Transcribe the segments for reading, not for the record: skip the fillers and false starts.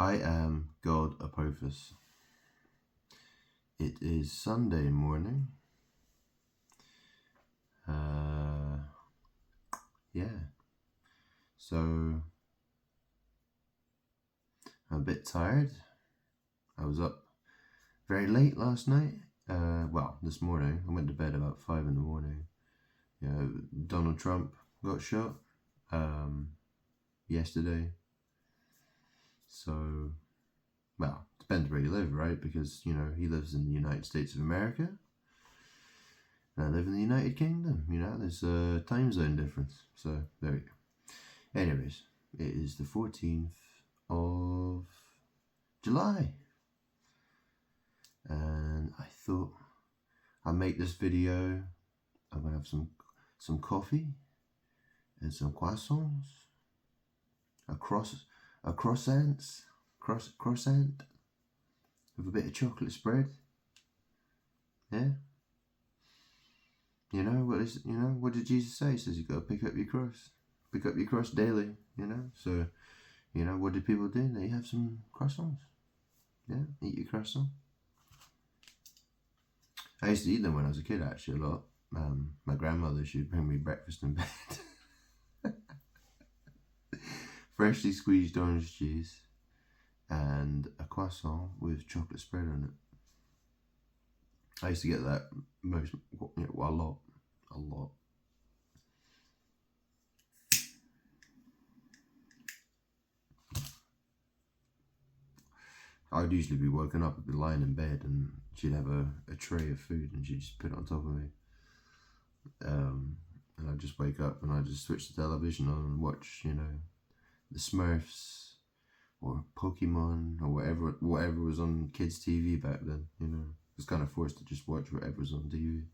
I am God Apophis. It is Sunday morning. Yeah. So I'm a bit tired. I was up very late last night. This morning. I went to bed about 5 in the morning. Donald Trump got shot yesterday. So, depends where you live, right? Because, he lives in the United States of America. And I live in the United Kingdom. There's a time zone difference. So, there we go. Anyways, it is the 14th of July. And I thought I'd make this video. I'm going to have some coffee and some croissants. A croissant with a bit of chocolate spread. Yeah. What did Jesus say? He says you got to pick up your cross daily. So what did people do? They have some croissants. Yeah, eat your croissant. I used to eat them when I was a kid, actually, a lot. My grandmother, she'd bring me breakfast in bed. Freshly squeezed orange juice and a croissant with chocolate spread on it. I used to get that a lot. I'd usually be woken up, I'd be lying in bed, and she'd have a tray of food, and she'd just put it on top of me. And I'd just wake up, and I'd just switch the television on and watch, the Smurfs, or Pokemon, or whatever was on kids' TV back then. I was kind of forced to just watch whatever was on TV.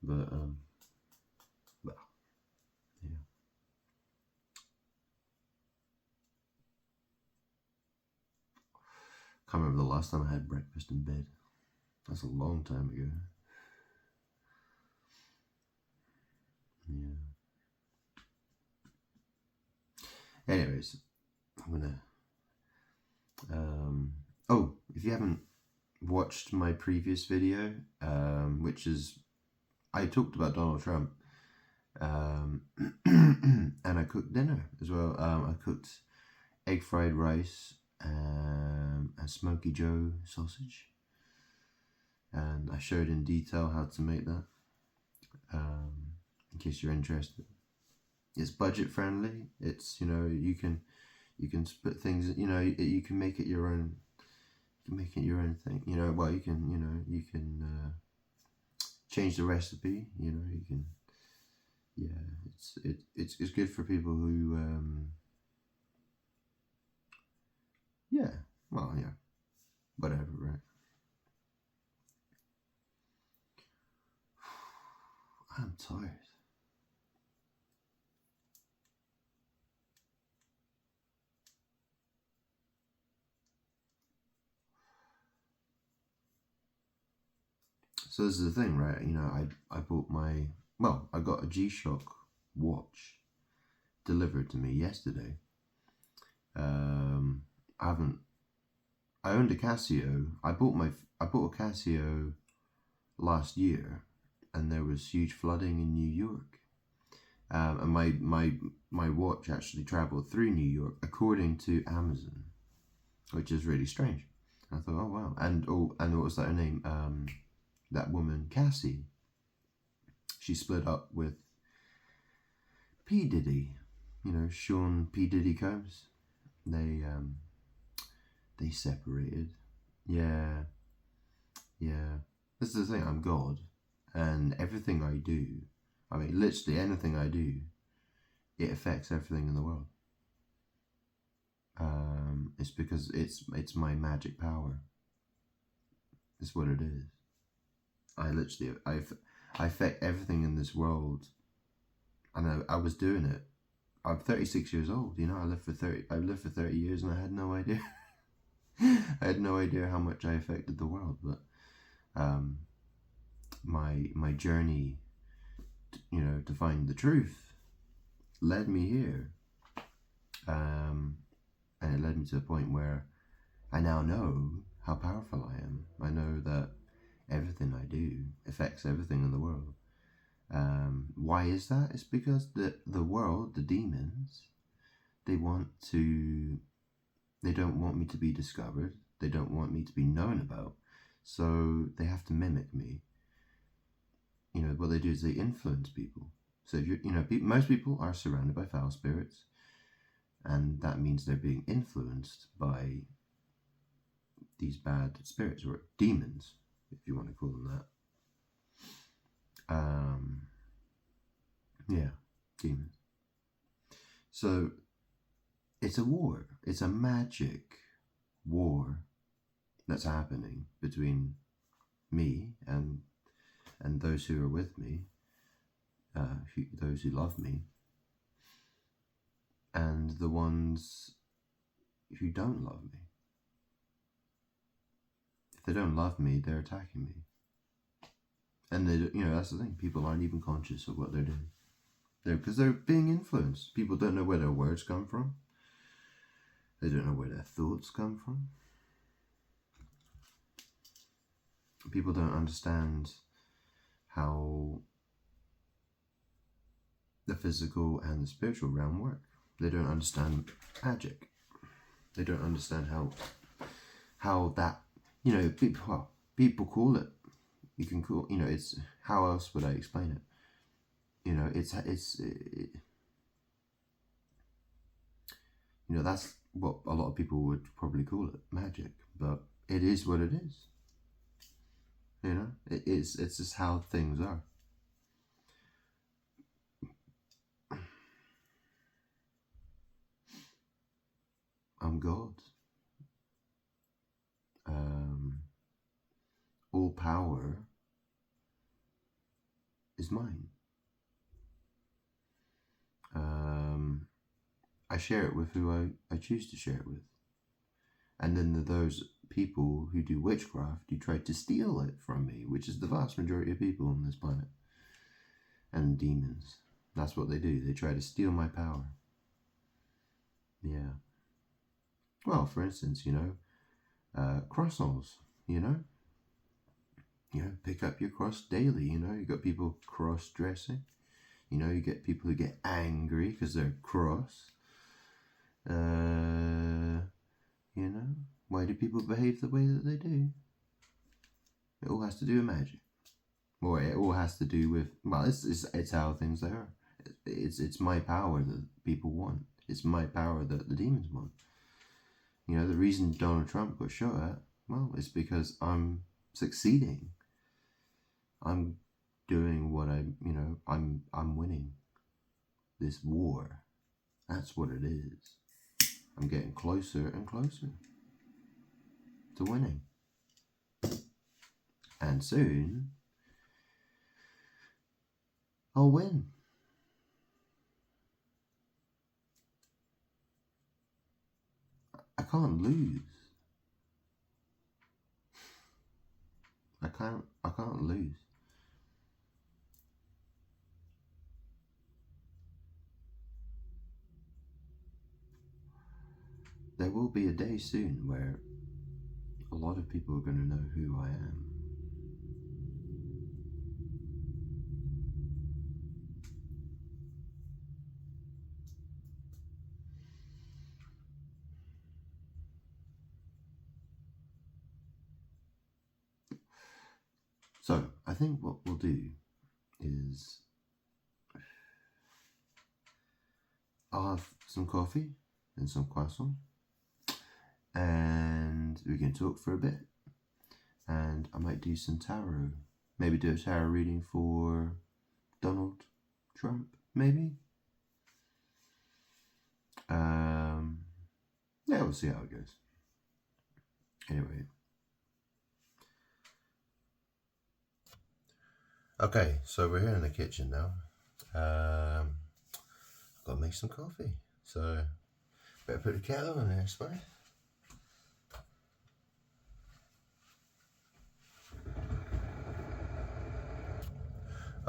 But yeah. Can't remember the last time I had breakfast in bed. That's a long time ago. Yeah. Anyways, I'm gonna. If you haven't watched my previous video, which is I talked about Donald Trump, and I cooked dinner as well. I cooked egg fried rice and Smoky Joe sausage, and I showed in detail how to make that. In case you're interested, it's budget friendly. It's you can put things. You can make it your own. You can make it your own thing. You can change the recipe. You can. Yeah, it's good for people who. Whatever, right? I'm tired. So this is the thing, right? I bought I got a G-Shock watch delivered to me yesterday. I owned a Casio. I bought a Casio last year, and there was huge flooding in New York. And my watch actually traveled through New York, according to Amazon, which is really strange. I thought, oh wow, and what was that her name? That woman Cassie. She split up with P. Diddy. Sean P. Diddy Combs. They separated. Yeah. This is the thing. I'm God, and everything I do, literally anything I do, it affects everything in the world. It's because it's my magic power. It's what it is. I affect everything in this world, and I was doing it. I'm 36 years old. I lived for 30 years, and I had no idea. I had no idea how much I affected the world, but my journey, to find the truth, led me here, and it led led me to a point where I now know how powerful I am. I know that everything I do affects everything in the world. Why is that? It's because the world, the demons, they don't want me to be discovered. They don't want me to be known about. So they have to mimic me. What they do is they influence people. So if most people are surrounded by foul spirits, and that means they're being influenced by these bad spirits, or demons, if you want to call them that. Yeah, demons. So it's a war. It's a magic war that's happening between me and those who are with me, those who love me, and the ones who don't love me. If they don't love me, they're attacking me. And that's the thing. People aren't even conscious of what they're doing. Because they're being influenced. People don't know where their words come from. They don't know where their thoughts come from. People don't understand how the physical and the spiritual realm work. They don't understand magic. They don't understand how that, people call it. You can call, it's, how else would I explain it? That's what a lot of people would probably call it, magic, but it is what it is. It's just how things are. I'm God. All power is mine. I share it with who I choose to share it with. And then those people who do witchcraft, who try to steal it from me, which is the vast majority of people on this planet. And demons. That's what they do. They try to steal my power. Yeah. Well, for instance, croissants, pick up your cross daily, you got people cross-dressing. You get people who get angry because they're cross. Why do people behave the way that they do? It all has to do with magic. Or it all has to do with, it's how things are. It's my power that people want. It's my power that the demons want. The reason Donald Trump got shot at, it's because I'm succeeding. I'm doing what I'm winning this war. That's what it is. I'm getting closer and closer to winning. And soon, I'll win. I can't lose. I can't lose. There will be a day soon where a lot of people are going to know who I am. So, I think what we'll do is I'll have some coffee and some croissant, and we can talk for a bit, and I might do some tarot. Maybe do a tarot reading for Donald Trump, maybe. Yeah, we'll see how it goes. Anyway. Okay, so we're here in the kitchen now. I've got to make some coffee. So, better put the kettle on there, I suppose.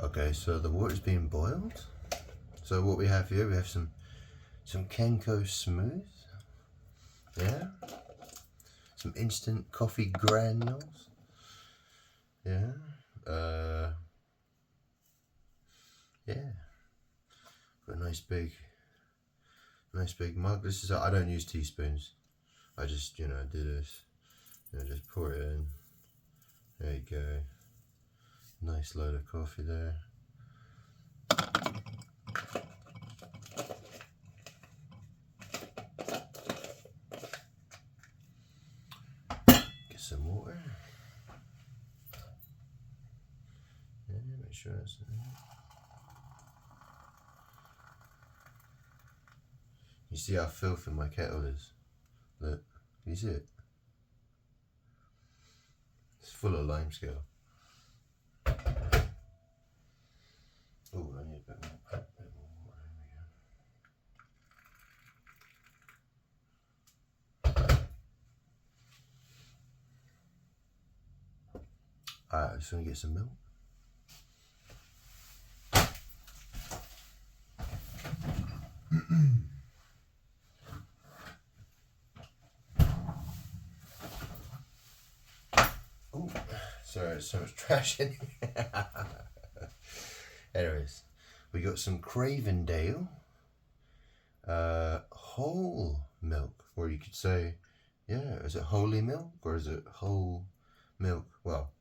Okay, so the water's being boiled. So what we have here, we have some Kenko Smooth. Yeah. Some instant coffee granules. Yeah. Yeah. Got a nice big mug. This is, I don't use teaspoons. I just, do this. Just pour it in. There you go. Nice load of coffee there. Get some water. Yeah, make sure that's in there. You see how filthy my kettle is? Look, can you see it? It's full of limescale. Oh, I need a bit more water. There we go. Alright, I'm just gonna get some milk. Oh, sorry, there's so much trash in here. Anyways, we got some Cravendale whole milk, or you could say, yeah, is it holy milk or is it whole milk? Well,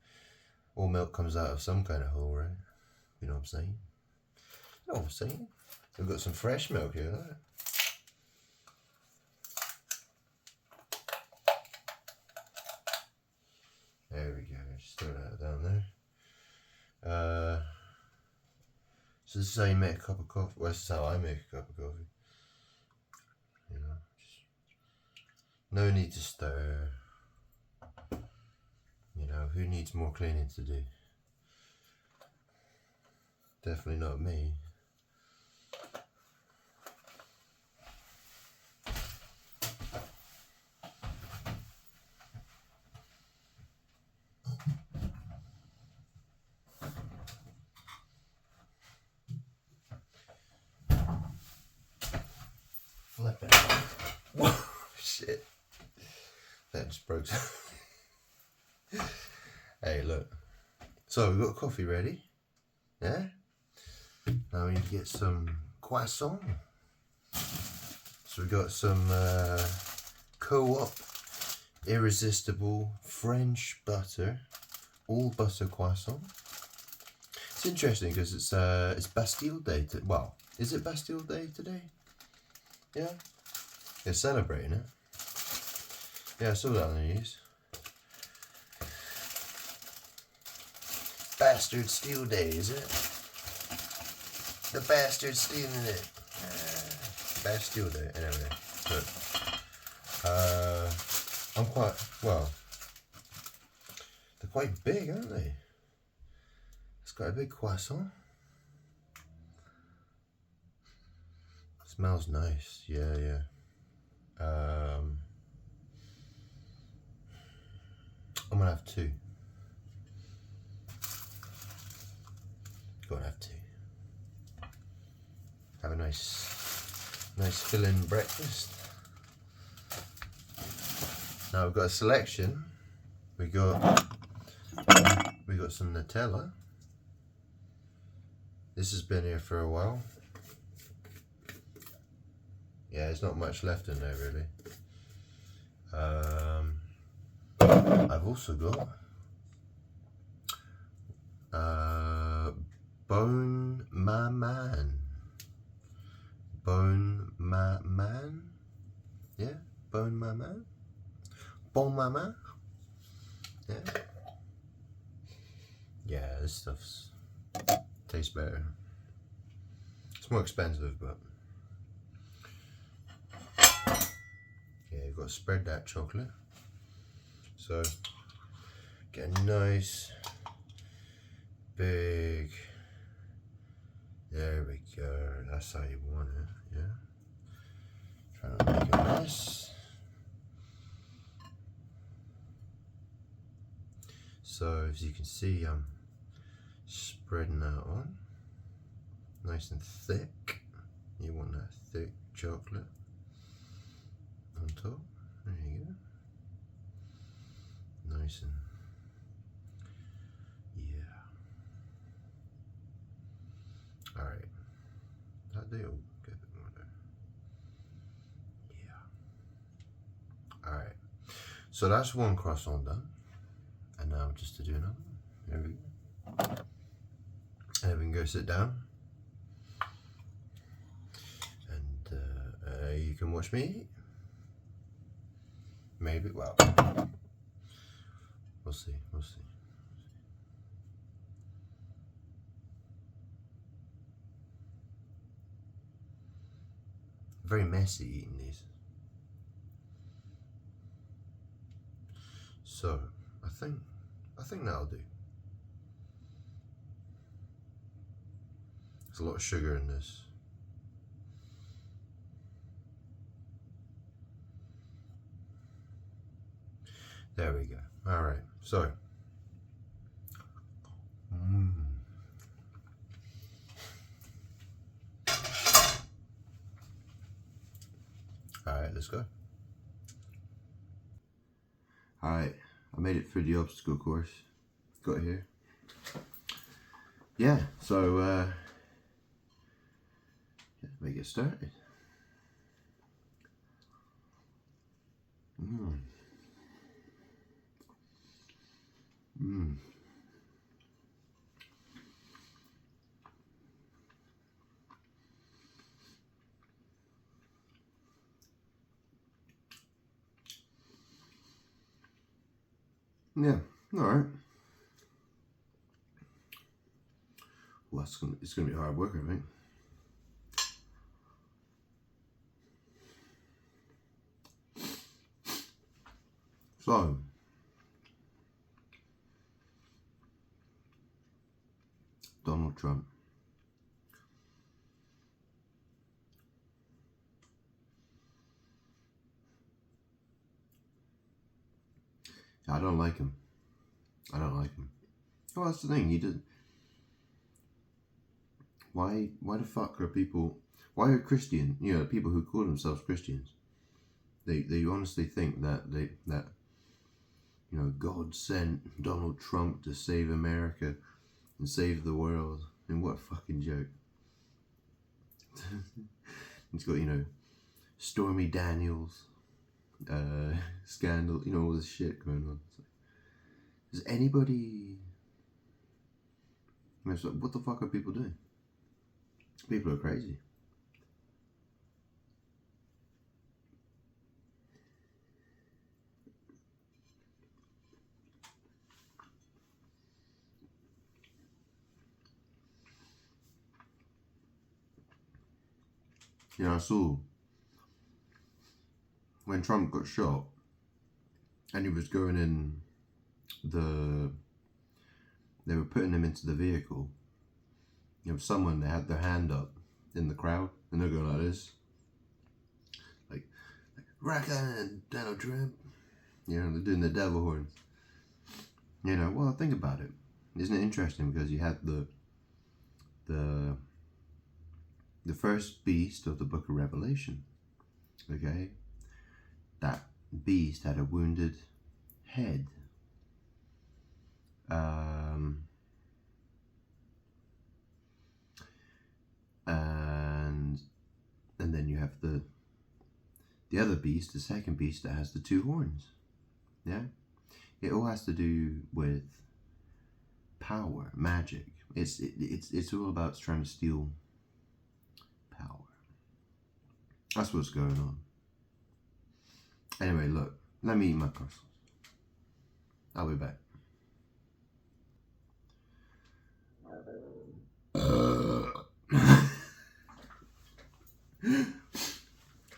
all milk comes out of some kind of hole, right? You know what I'm saying? You know what I'm saying? We've got some fresh milk here, look. There we go, just throw that down there. So this is how you make a cup of coffee. Well, this is how I make a cup of coffee. No need to stir. Who needs more cleaning to do? Definitely not me. Flip it. Whoa, shit. That just broke. Hey, look. So we've got coffee ready. Yeah? Now we need to get some croissants. So we've got some Co-op Irresistible French butter, all butter croissant. It's interesting because it's Bastille Day. Well, is it Bastille Day today? Yeah, they're celebrating it. Yeah, I saw that on the news. Bastard Steel Day, is it? The bastard's stealing it. Bastille Day, anyway. But, I'm quite, well, they're quite big, aren't they? It's quite a big croissant. Smells nice, yeah. I'm gonna have two. Gotta have two. Have a nice fill-in breakfast. Now we've got a selection. We got some Nutella. This has been here for a while. Yeah, there's not much left in there really. I've also got Bone Ma Man. Bone Ma Man? Yeah? Bone Ma Man? Bon Mama? Yeah? Yeah, this stuff's tastes better. It's more expensive, but yeah, you've got to spread that chocolate. So get a nice big, there we go, that's how you want it, yeah. Trying to make a mess. So as you can see, I'm spreading that on, nice and thick. You want that thick chocolate on top, there nice and yeah. All right, that deal. Get a bit more there. Yeah. All right. So that's one croissant done, and now just to do another. There we go. And then we can go sit down, and you can watch me eat. Maybe. Well, we'll see. We'll see. Very messy eating these. So I think that'll do. There's a lot of sugar in this. There we go. All right. So. All right, let's go. All right, I made it through the obstacle course. Got here. Yeah, so let me get started. Yeah, all right. Well, it's gonna be hard work, I think. So, Donald Trump. I don't like him. I don't like him. Oh, that's the thing. He did. Why the fuck are people? Why are Christian? You know, people who call themselves Christians. They honestly think that you know, God sent Donald Trump to save America and save the world. And what a fucking joke. He's got, you know, Stormy Daniels scandal, you know, all this shit going on. Does anybody... It's like, what the fuck are people doing? People are crazy. You know, I saw when Trump got shot and he was going in they were putting him into the vehicle. You know, someone, they had their hand up in the crowd and they're going like this. Like Rock on, Donald Trump. You know, they're doing the devil horns. You know, well, think about it. Isn't it interesting? Because you had the first beast of the book of Revelation. Okay? That beast had a wounded head. And then you have the other beast, the second beast, that has the two horns. Yeah? It all has to do with power, magic. It's all about trying to steal power. That's what's going on. Anyway, look, let me eat my croissants. I'll be back.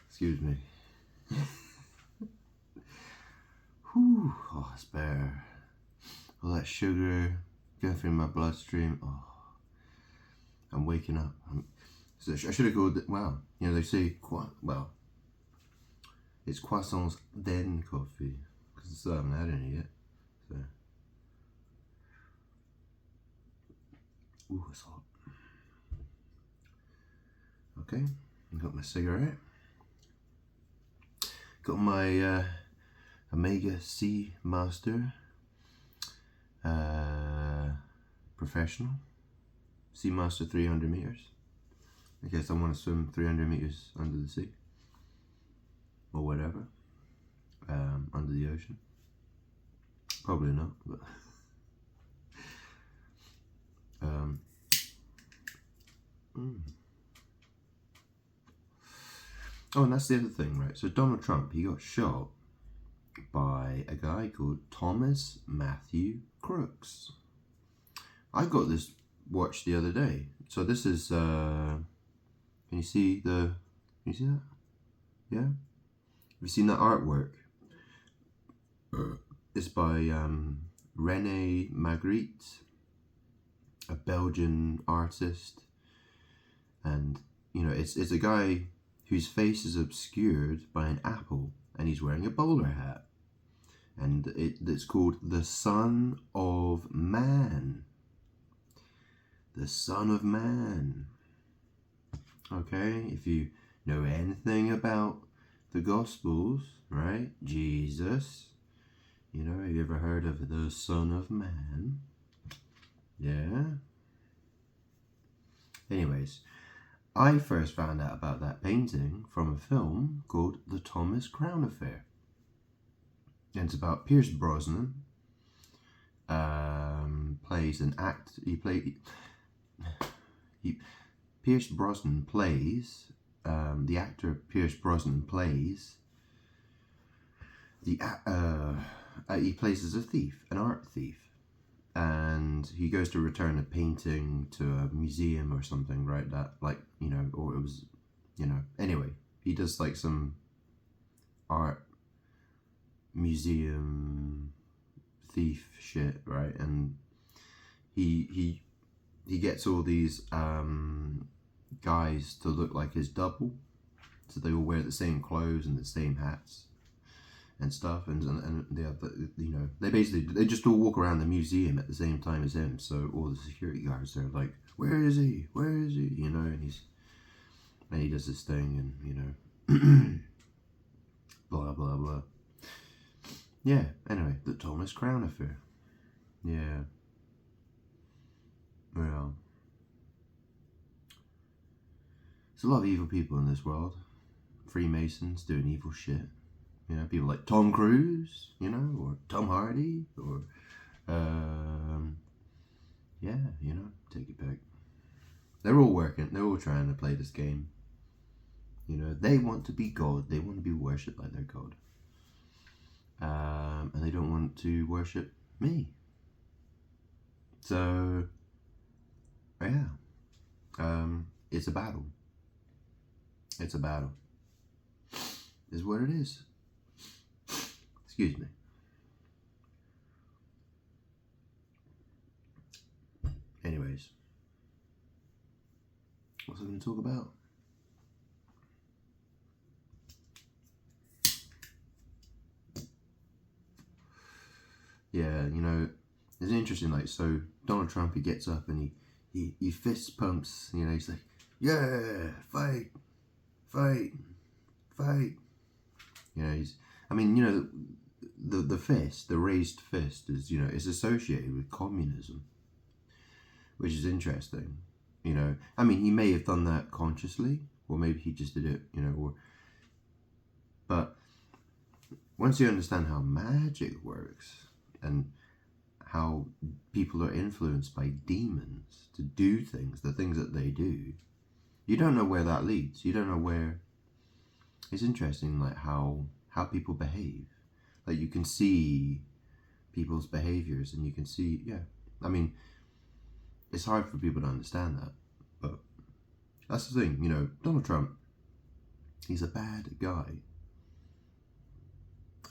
Excuse me. Whew, oh, it's better. All that sugar going through my bloodstream. Oh, I'm waking up. So I should have called it, wow, you know, they say, well, it's croissants then coffee, because I still haven't had any yet. So, ooh, it's hot. Okay, I got my cigarette. Got my Omega Sea Master Professional. Seamaster 300 meters. I guess I want to swim 300 meters under the sea. Or whatever. Under the ocean. Probably not, but... Oh, and that's the other thing, right? So Donald Trump, he got shot by a guy called Thomas Matthew Crooks. I got this watch the other day. So this is, can you see that? Yeah? Have you seen that artwork? It's by René Magritte, a Belgian artist. And, you know, it's a guy whose face is obscured by an apple, and he's wearing a bowler hat. And it's called The Son of Man. The Son of Man. Okay, if you know anything about the Gospels, right? Jesus, you know, have you ever heard of the Son of Man? Yeah. Anyways, I first found out about that painting from a film called The Thomas Crown Affair. And it's about Pierce Brosnan. Pierce Brosnan plays, the actor Pierce Brosnan plays, he plays as a thief, an art thief. And he goes to return a painting to a museum or something, right? That, like, you know, or it was, you know, anyway, he does like some art museum thief shit, right? And he gets all these guys to look like his double, so they all wear the same clothes and the same hats and stuff, and they have, you know, they just all walk around the museum at the same time as him. So all the security guards are like, where is he, you know? And he does this thing, and, you know, blah blah blah. Yeah, anyway, the Thomas Crown Affair. Yeah. Well, there's a lot of evil people in this world. Freemasons doing evil shit. You know, people like Tom Cruise, you know, or Tom Hardy, or, yeah, you know, take it back. They're all working, they're all trying to play this game. You know, they want to be God, they want to be worshipped like their God. And they don't want to worship me. So, yeah, it's a battle. It's a battle. Is what it is. Excuse me. Anyways, what's I going to talk about? Yeah, you know, it's interesting, like, so Donald Trump, he gets up and he fist pumps, you know, he's like, yeah, fight, fight, fight. You know, I mean, you know, the fist, the raised fist is, you know, is associated with communism, which is interesting. You know, I mean, he may have done that consciously, or maybe he just did it, you know, but once you understand how magic works and how people are influenced by demons to do things, the things that they do, you don't know where that leads. You don't know where. It's interesting, like, how people behave. Like, you can see people's behaviors, and you can see, yeah, I mean, it's hard for people to understand that, but that's the thing, you know, Donald Trump, he's a bad guy.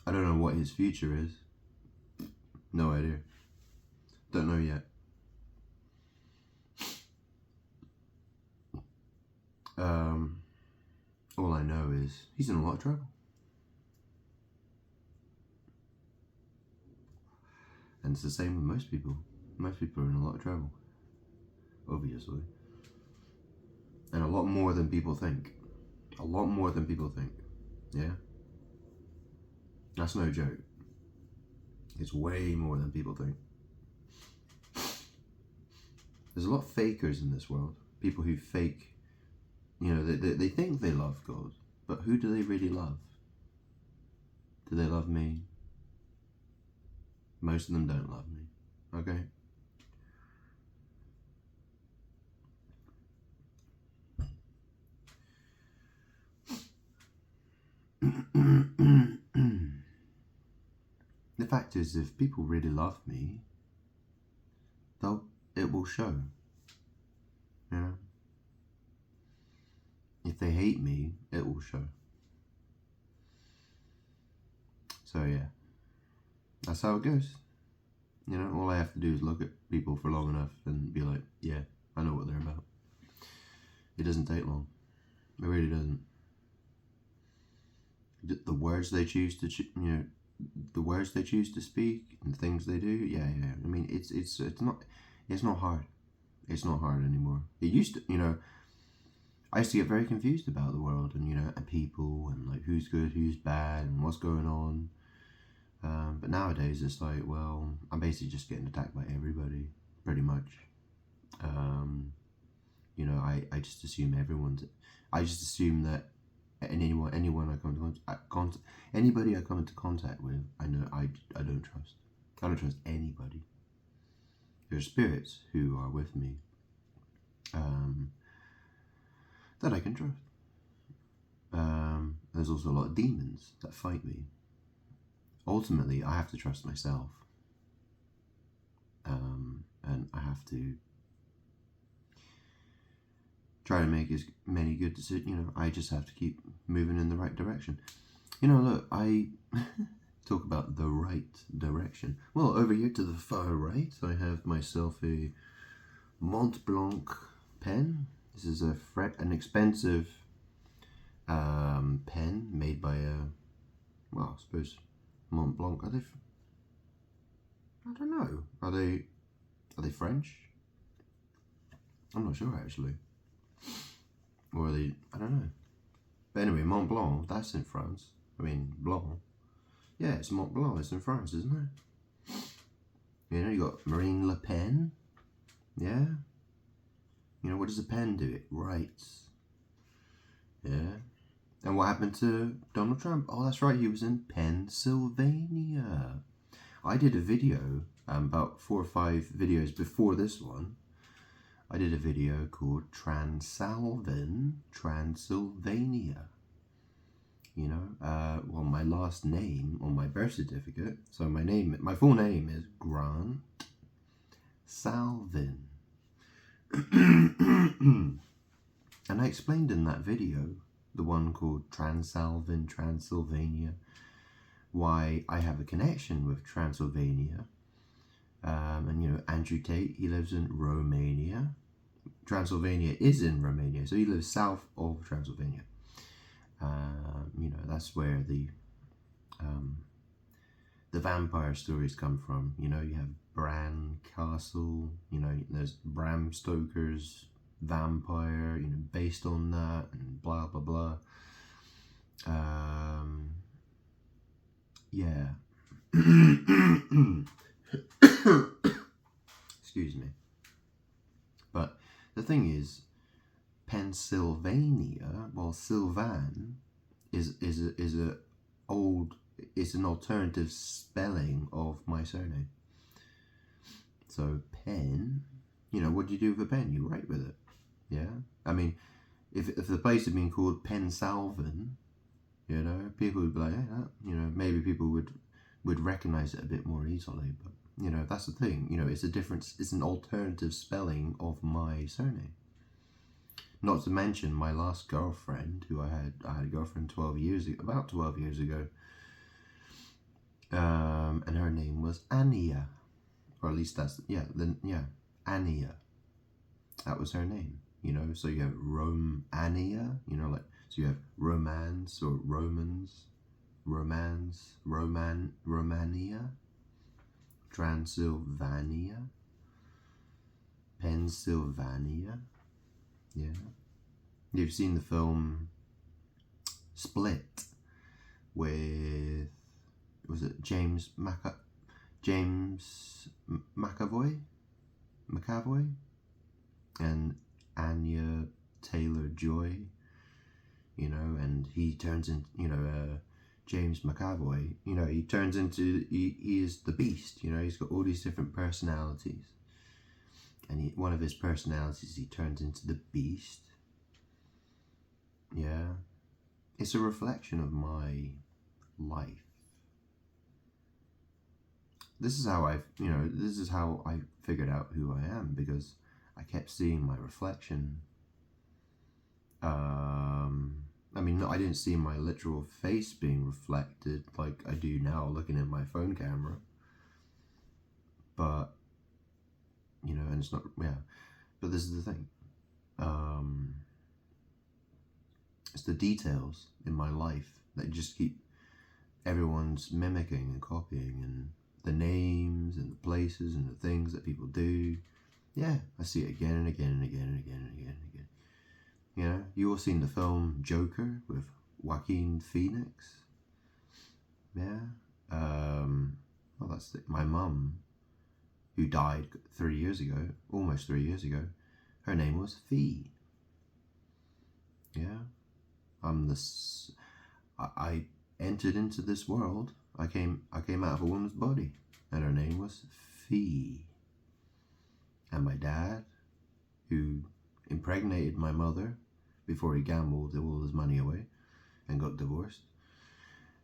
I don't know what his future is. No idea. Don't know yet. All I know is he's in a lot of trouble. And it's the same with most people. Most people are in a lot of trouble. Obviously. And a lot more than people think. A lot more than people think. Yeah? That's no joke. It's way more than people think. There's a lot of fakers in this world. People who fake, you know, they think they love God, but who do they really love? Do they love me? Most of them don't love me. Okay? The fact is, if people really love me, it will show. You know? If they hate me, it will show. So yeah, that's how it goes. You know, all I have to do is look at people for long enough and be like, yeah, I know what they're about. It doesn't take long. It really doesn't. The words they choose to, the words they choose to speak and the things they do, yeah. I mean, it's not hard. It's not hard anymore. It used to, you know, I used to get very confused about the world and, you know, and people and like who's good, who's bad, and what's going on. But nowadays it's like, well, I'm basically just getting attacked by everybody, pretty much. You know, I just assume I just assume that anyone I come into anybody I come into contact with, I know I don't trust. I don't trust anybody. There are spirits who are with me that I can trust. There's also a lot of demons that fight me. Ultimately, I have to trust myself. And I have to try to make as many good decisions. You know, I just have to keep moving in the right direction. You know, look, I talk about the right direction. Well, over here to the far right, I have myself a Mont Blanc pen. This is an expensive pen made by well, I suppose Mont Blanc. I don't know. Are they French? I'm not sure actually. Or are they? I don't know. But anyway, Mont Blanc. That's in France. I mean, Blanc. Yeah, it's Mont Blanc. It's in France, isn't it? You know, you got Marine Le Pen. Yeah. You know, what does a pen do? It writes. Yeah. And what happened to Donald Trump? Oh, that's right. He was in Pennsylvania. I did a video, about 4 or 5 videos before this one. I did a video called Transalvin, Transylvania. You know, well, my last name on my birth certificate. So my full name is Grant Salvin. And I explained in that video, the one called Transalvin, Transylvania, why I have a connection with Transylvania. And you know, Andrew Tate, he lives in Romania. Transylvania is in Romania, so he lives south of Transylvania. You know, that's where the vampire stories come from. You know, you have Bran Castle, you know, there's Bram Stoker's vampire, you know, based on that, and blah blah blah. Yeah. Excuse me. But the thing is, Pennsylvania, well, Sylvan is an alternative spelling of my surname. So pen, you know, what do you do with a pen? You write with it. Yeah. I mean, if the place had been called Pensalvin, you know, people would be like, hey, you know, maybe people would recognize it a bit more easily. But you know, that's the thing. You know, it's an alternative spelling of my surname. Not to mention my last girlfriend, who I had a girlfriend about 12 years ago. And her name was Ania. Or at least Ania. That was her name, you know. So you have Romania, you know, like, so you have Romance or Romans, Romania, Transylvania, Pennsylvania. Yeah. You've seen the film Split with, was it James McAvoy? and Anya Taylor-Joy, and he turns in, James McAvoy, he turns into, he is the Beast, he's got all these different personalities. And one of his personalities, he turns into the Beast. Yeah. It's a reflection of my life. This is how I figured out who I am, because I kept seeing my reflection. I didn't see my literal face being reflected like I do now looking at my phone camera. But, and it's not, but this is the thing. It's the details in my life that just keep everyone's mimicking and copying, and the names and the places and the things that people do. Yeah, I see it again and again and again and again and again and again. You all seen the film Joker with Joaquin Phoenix? Yeah. Well, that's my mum, who died 3 years ago, almost 3 years ago. Her name was Fee. Yeah. I entered into this world. I came out of a woman's body, and her name was Fee. And my dad, who impregnated my mother before he gambled all his money away and got divorced,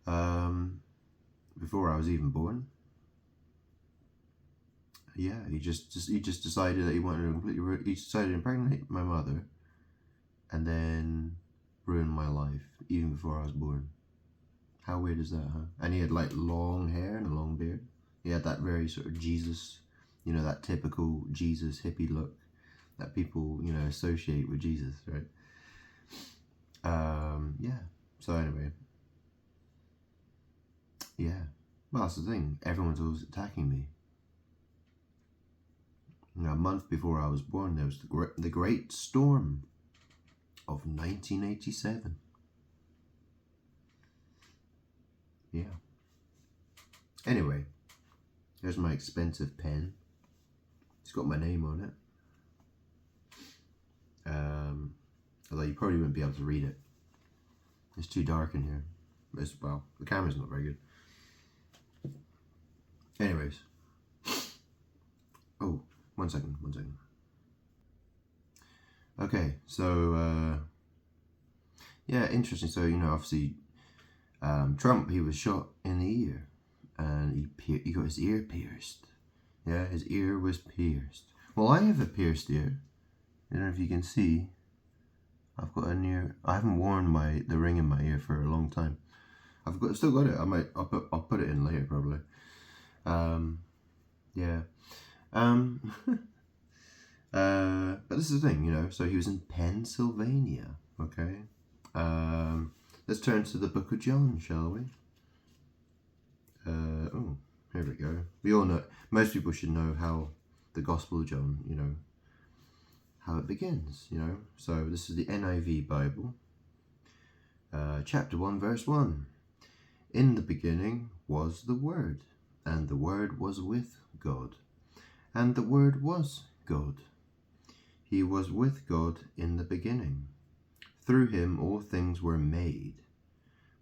before I was even born. Yeah, he just decided that he wanted to he decided to impregnate my mother, and then ruin my life even before I was born. How weird is that, huh? And he had like long hair and a long beard. He had that very sort of Jesus, that typical Jesus hippie look that people, associate with Jesus, right? Yeah. So anyway. Yeah. Well, that's the thing. Everyone's always attacking me. A month before I was born, there was the Great Storm of 1987. Yeah. Anyway, here's my expensive pen. It's got my name on it. Although you probably wouldn't be able to read it. It's too dark in here. Well, the camera's not very good. Anyways. Oh, one second. Okay, so, yeah, interesting. So, obviously, Trump, he was shot in the ear, and he got his ear pierced. Yeah, his ear was pierced. Well, I have a pierced ear. I don't know if you can see. I've got an ear. I haven't worn the ring in my ear for a long time. Still got it. I'll put it in later probably. Yeah. But this is the thing, so he was in Pennsylvania. Okay. Let's turn to the Book of John, shall we? Oh, here we go. We all know. Most people should know how the Gospel of John, how it begins, So this is the NIV Bible, chapter 1, verse 1. In the beginning was the Word, and the Word was with God, and the Word was God. He was with God in the beginning. Through him all things were made.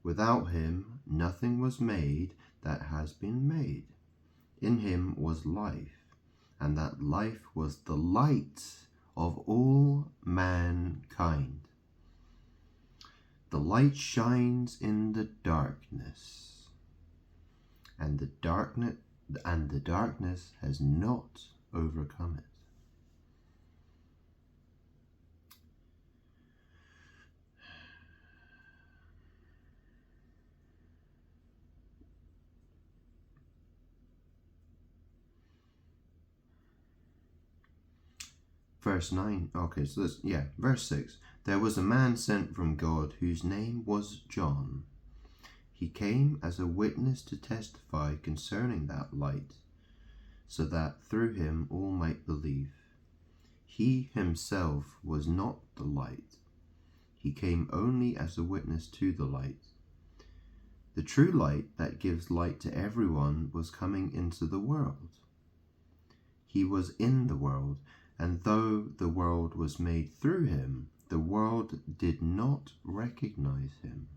Without him nothing was made that has been made. In him was life, and that life was the light of all mankind. The light shines in the darkness, and the darkness has not overcome it. Verse 9, okay, so verse 6. There was a man sent from God whose name was John. He came as a witness to testify concerning that light, so that through him all might believe. He himself was not the light. He came only as a witness to the light. The true light that gives light to everyone was coming into the world. He was in the world, And though the world was made through him, the world did not recognize him.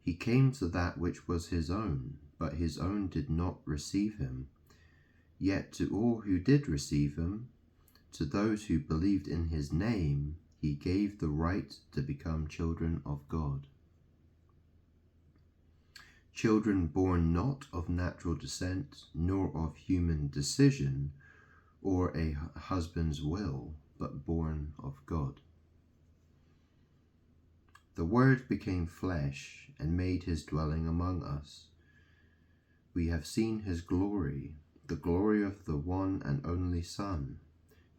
He came to that which was his own, but his own did not receive him. Yet to all who did receive him, to those who believed in his name, he gave the right to become children of God. Children born not of natural descent, nor of human decision, or a husband's will, but born of God. The Word became flesh and made his dwelling among us. We have seen his glory, the glory of the one and only Son,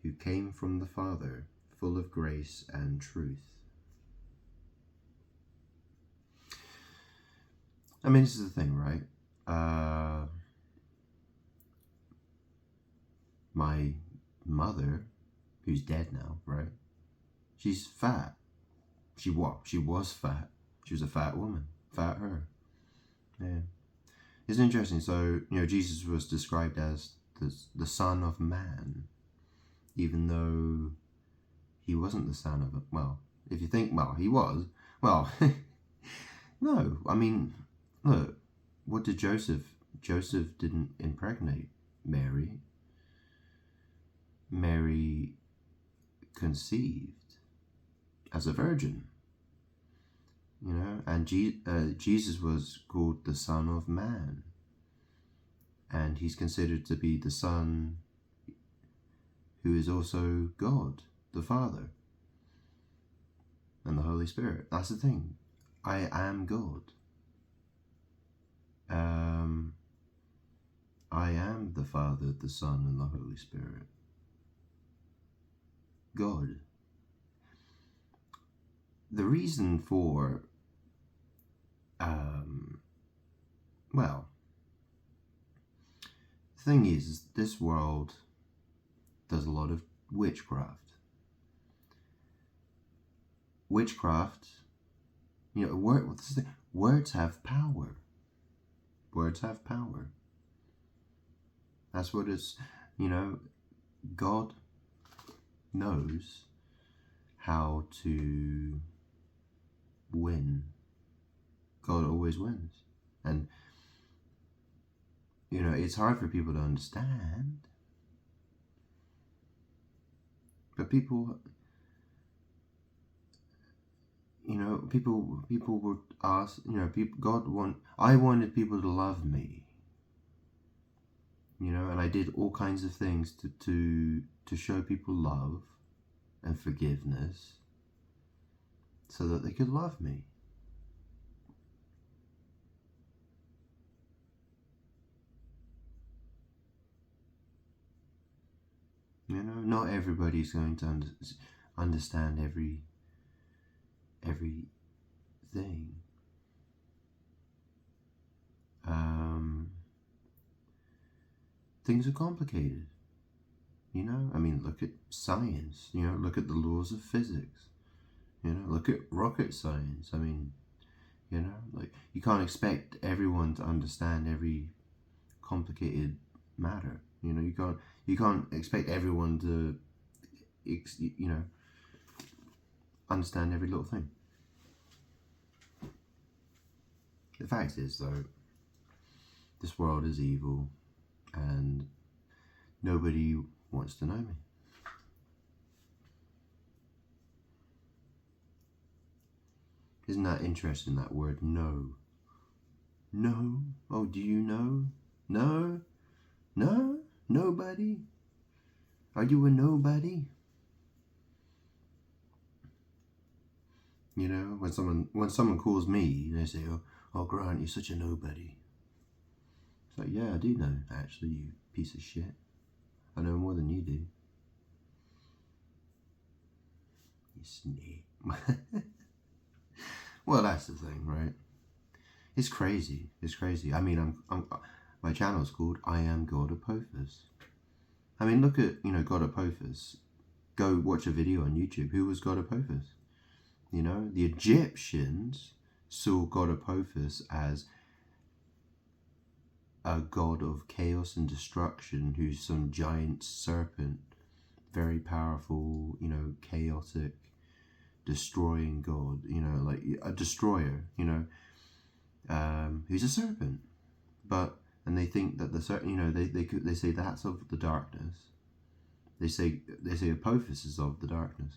who came from the Father, full of grace and truth. I mean, this is the thing, right? My mother, who's dead now, right? She's fat. She was fat. She was a fat woman. Fat her. Yeah. It's interesting. So, Jesus was described as the Son of Man, even though he wasn't the son of well, if you think, he was. Well, no. I mean, look, what did Joseph? Joseph didn't impregnate Mary. Mary conceived as a virgin. And Jesus was called the Son of Man. And he's considered to be the Son who is also God, the Father, and the Holy Spirit. That's the thing. I am God. I am the Father, the Son, and the Holy Spirit. God. The reason for, the thing is this world does a lot of witchcraft. Witchcraft, words have power. Words have power. That's what it's, God knows how to win. God always wins. And, it's hard for people to understand. But people, people would ask, I wanted people to love me. And I did all kinds of things to show people love and forgiveness so that they could love me. Not everybody's going to understand everything. Things are complicated. I mean, look at science. Look at the laws of physics. Look at rocket science. I mean, you can't expect everyone to understand every complicated matter. You can't expect everyone to, understand every little thing. The fact is, though, this world is evil, and nobody wants to know me. Isn't that interesting, that word, know? No? Oh, do you know? No? No? Nobody? Are you a nobody? When someone calls me, they say, oh Grant, you're such a nobody. It's like, yeah, I do know, actually, you piece of shit. I know more than you do. You snake. Well, that's the thing, right? It's crazy. It's crazy. I mean, my channel's called I Am God Apophis. I mean, look at, God Apophis. Go watch a video on YouTube. Who was God Apophis? The Egyptians saw God Apophis as a god of chaos and destruction who's some giant serpent, very powerful, you know, chaotic, destroying god, you know, like a destroyer, you know, who's a serpent. And they think that the serpent, you know, they say that's of the darkness. They say Apophis is of the darkness.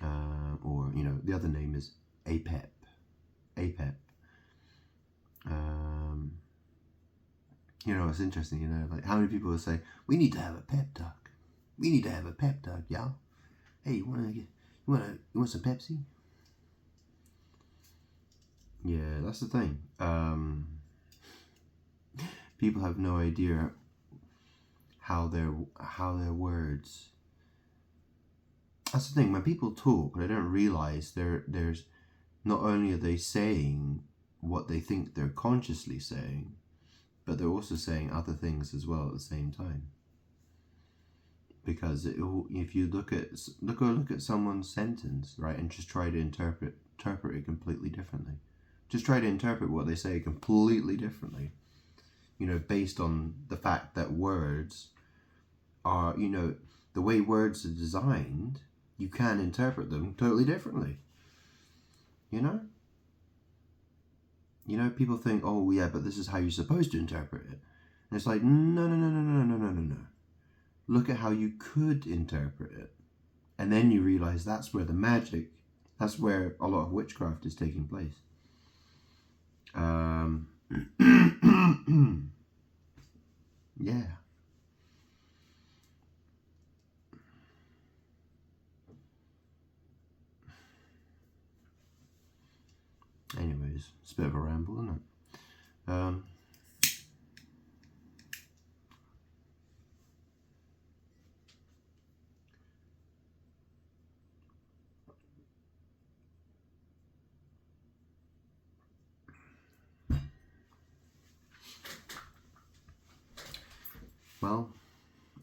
Or, you know, the other name is Apep. Apep. You know, it's interesting, you know, like how many people will say, we need to have a pep talk. We need to have a pep talk, y'all. Hey, you want some Pepsi? Yeah, that's the thing. People have no idea how their words. That's the thing. When people talk, they don't realize there's not only are they saying what they think they're consciously saying, but they're also saying other things as well at the same time. Because if you look at someone's sentence, right, and just try to interpret it completely differently, just try to interpret what they say completely differently, you know, based on the fact that words are, you know, the way words are designed, you can interpret them totally differently. You know? You know, people think, oh yeah, but this is how you're supposed to interpret it. And it's like, no. Look at how you could interpret it. And then you realize that's where the magic, that's where a lot of witchcraft is taking place. Yeah. Anyways, it's a bit of a ramble, isn't it? Well,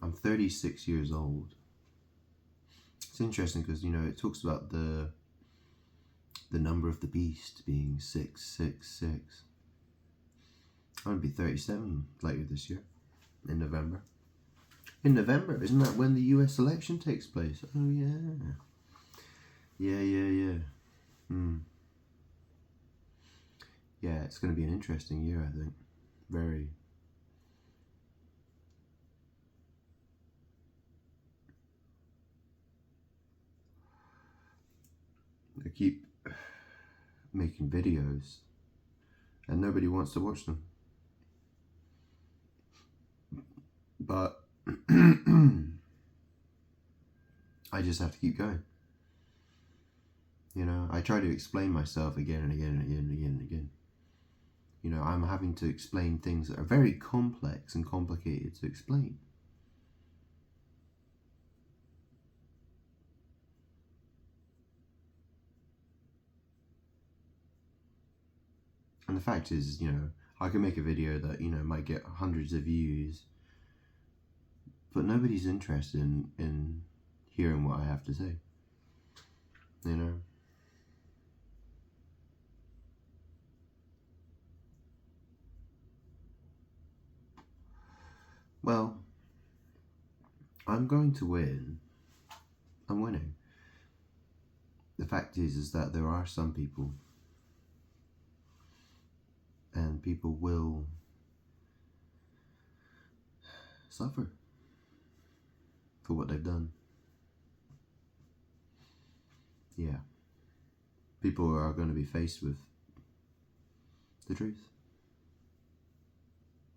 I'm 36 years old. It's interesting because, you know, it talks about the number of the beast being 666. I'm going to be 37 later this year, in November. In November, isn't that when the US election takes place? Oh, yeah. Yeah. Yeah, it's going to be an interesting year, I think. Very. I keep making videos and nobody wants to watch them. But I just have to keep going. You know, I try to explain myself again and again. You know, I'm having to explain things that are very complex and complicated to explain. And the fact is, you know, I can make a video that, you know, might get hundreds of views, but nobody's interested in hearing what I have to say. You know? Well, I'm going to win. I'm winning. The fact is that there are some people, and people will suffer for what they've done. Yeah. People are going to be faced with the truth.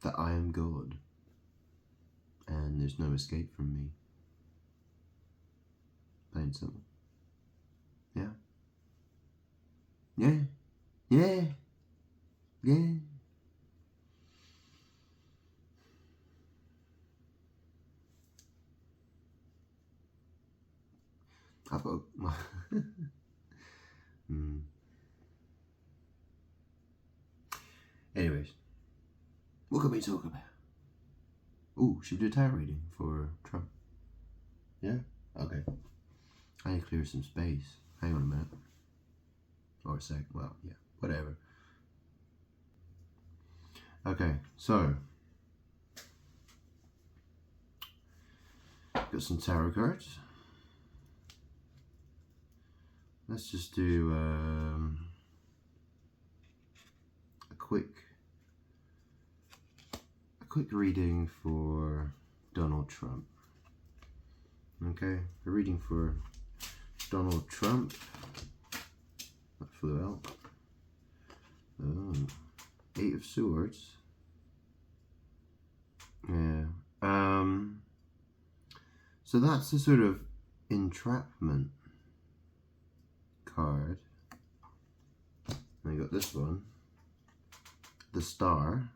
That I am God. And there's no escape from me. Plain and simple. Yeah. I've got my Anyways, what can we talk about? Ooh, should we do a tarot reading for Trump? Yeah? Okay. I need to clear some space. Hang on a minute. Or a sec. Well, yeah. Whatever. Okay, so got some tarot cards. Let's just do a quick reading for Donald Trump. Okay, a reading for Donald Trump. That flew out. Oh, 8 of Swords. Yeah. So that's a sort of entrapment card. I got this one, the Star.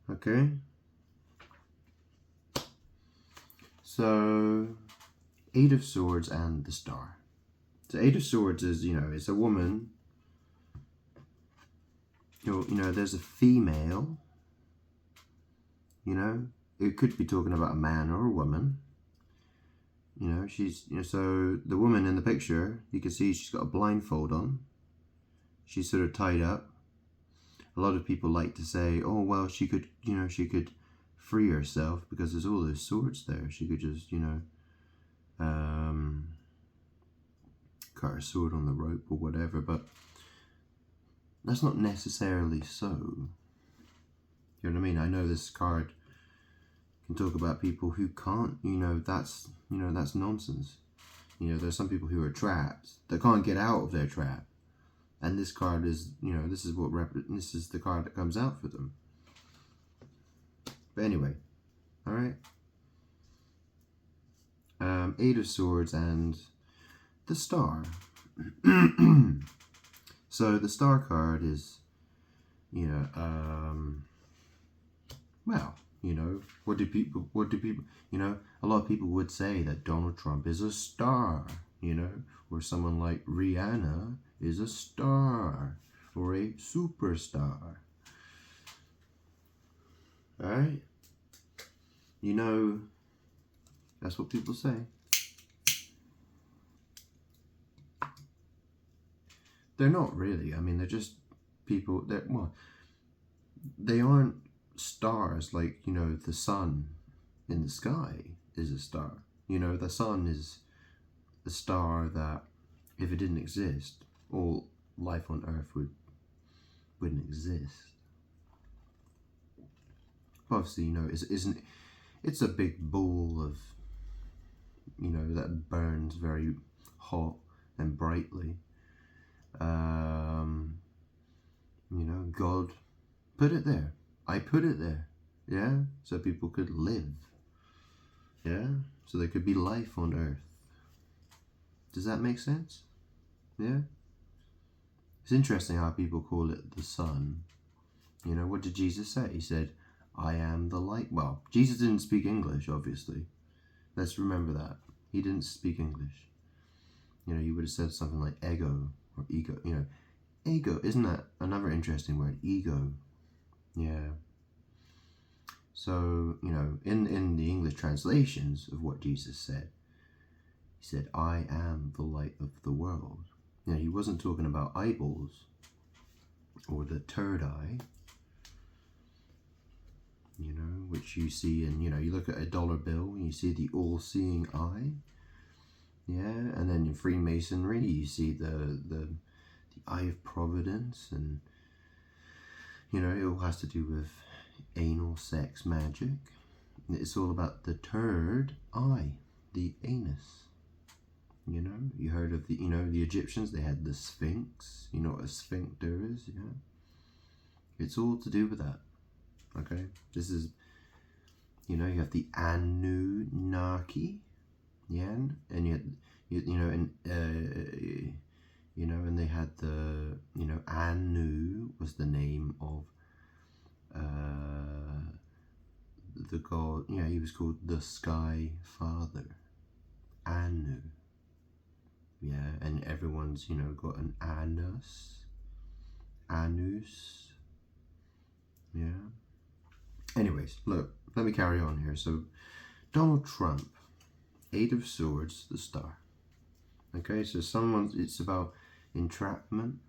Okay. So 8 of Swords and the Star. So 8 of Swords is, it's a woman. There's a female. It could be talking about a man or a woman. She's, so the woman in the picture, you can see she's got a blindfold on. She's sort of tied up. A lot of people like to say, oh, well, she could free herself because there's all those swords there. She could just, cut her sword on the rope or whatever, but that's not necessarily so. You know what I mean? I know this card can talk about people who can't, that's nonsense. There's some people who are trapped that can't get out of their trap. And this card is, this is the card that comes out for them. But anyway, all right. 8 of Swords and the Star. So the Star card is, well, what do people, a lot of people would say that Donald Trump is a star, or someone like Rihanna is a star, or a superstar. Alright? That's what people say. They're not really. I mean, they're just people that, well, they aren't stars like, the sun in the sky is a star. The sun is a star that, if it didn't exist, all life on Earth wouldn't exist. Obviously, it's a big ball of, that burns very hot and brightly. God put it there. I put it there. Yeah? So people could live. Yeah? So there could be life on Earth. Does that make sense? Yeah? It's interesting how people call it the sun. What did Jesus say? He said, I am the light. Well, Jesus didn't speak English, obviously. Let's remember that. He didn't speak English. He would have said something like ego or ego. Ego, isn't that another interesting word? Ego. Yeah. So, in the English translations of what Jesus said, he said, I am the light of the world. He wasn't talking about eyeballs or the third eye, which you see in, you look at a dollar bill and you see the all-seeing eye. Yeah, and then in Freemasonry, you see the eye of providence, and, it all has to do with anal sex magic. It's all about the third eye, the anus. You heard of the Egyptians, they had the Sphinx. You know what a sphincter is, yeah? It's all to do with that, okay? This is, you have the Anunnaki, yeah? And and they had the, Anu was the name of the god, he was called the Sky Father, Anu. Yeah, and everyone's, got an anus. Yeah. Anyways, look, let me carry on here. So, Donald Trump, 8 of Swords, the Star. Okay, so it's about entrapment.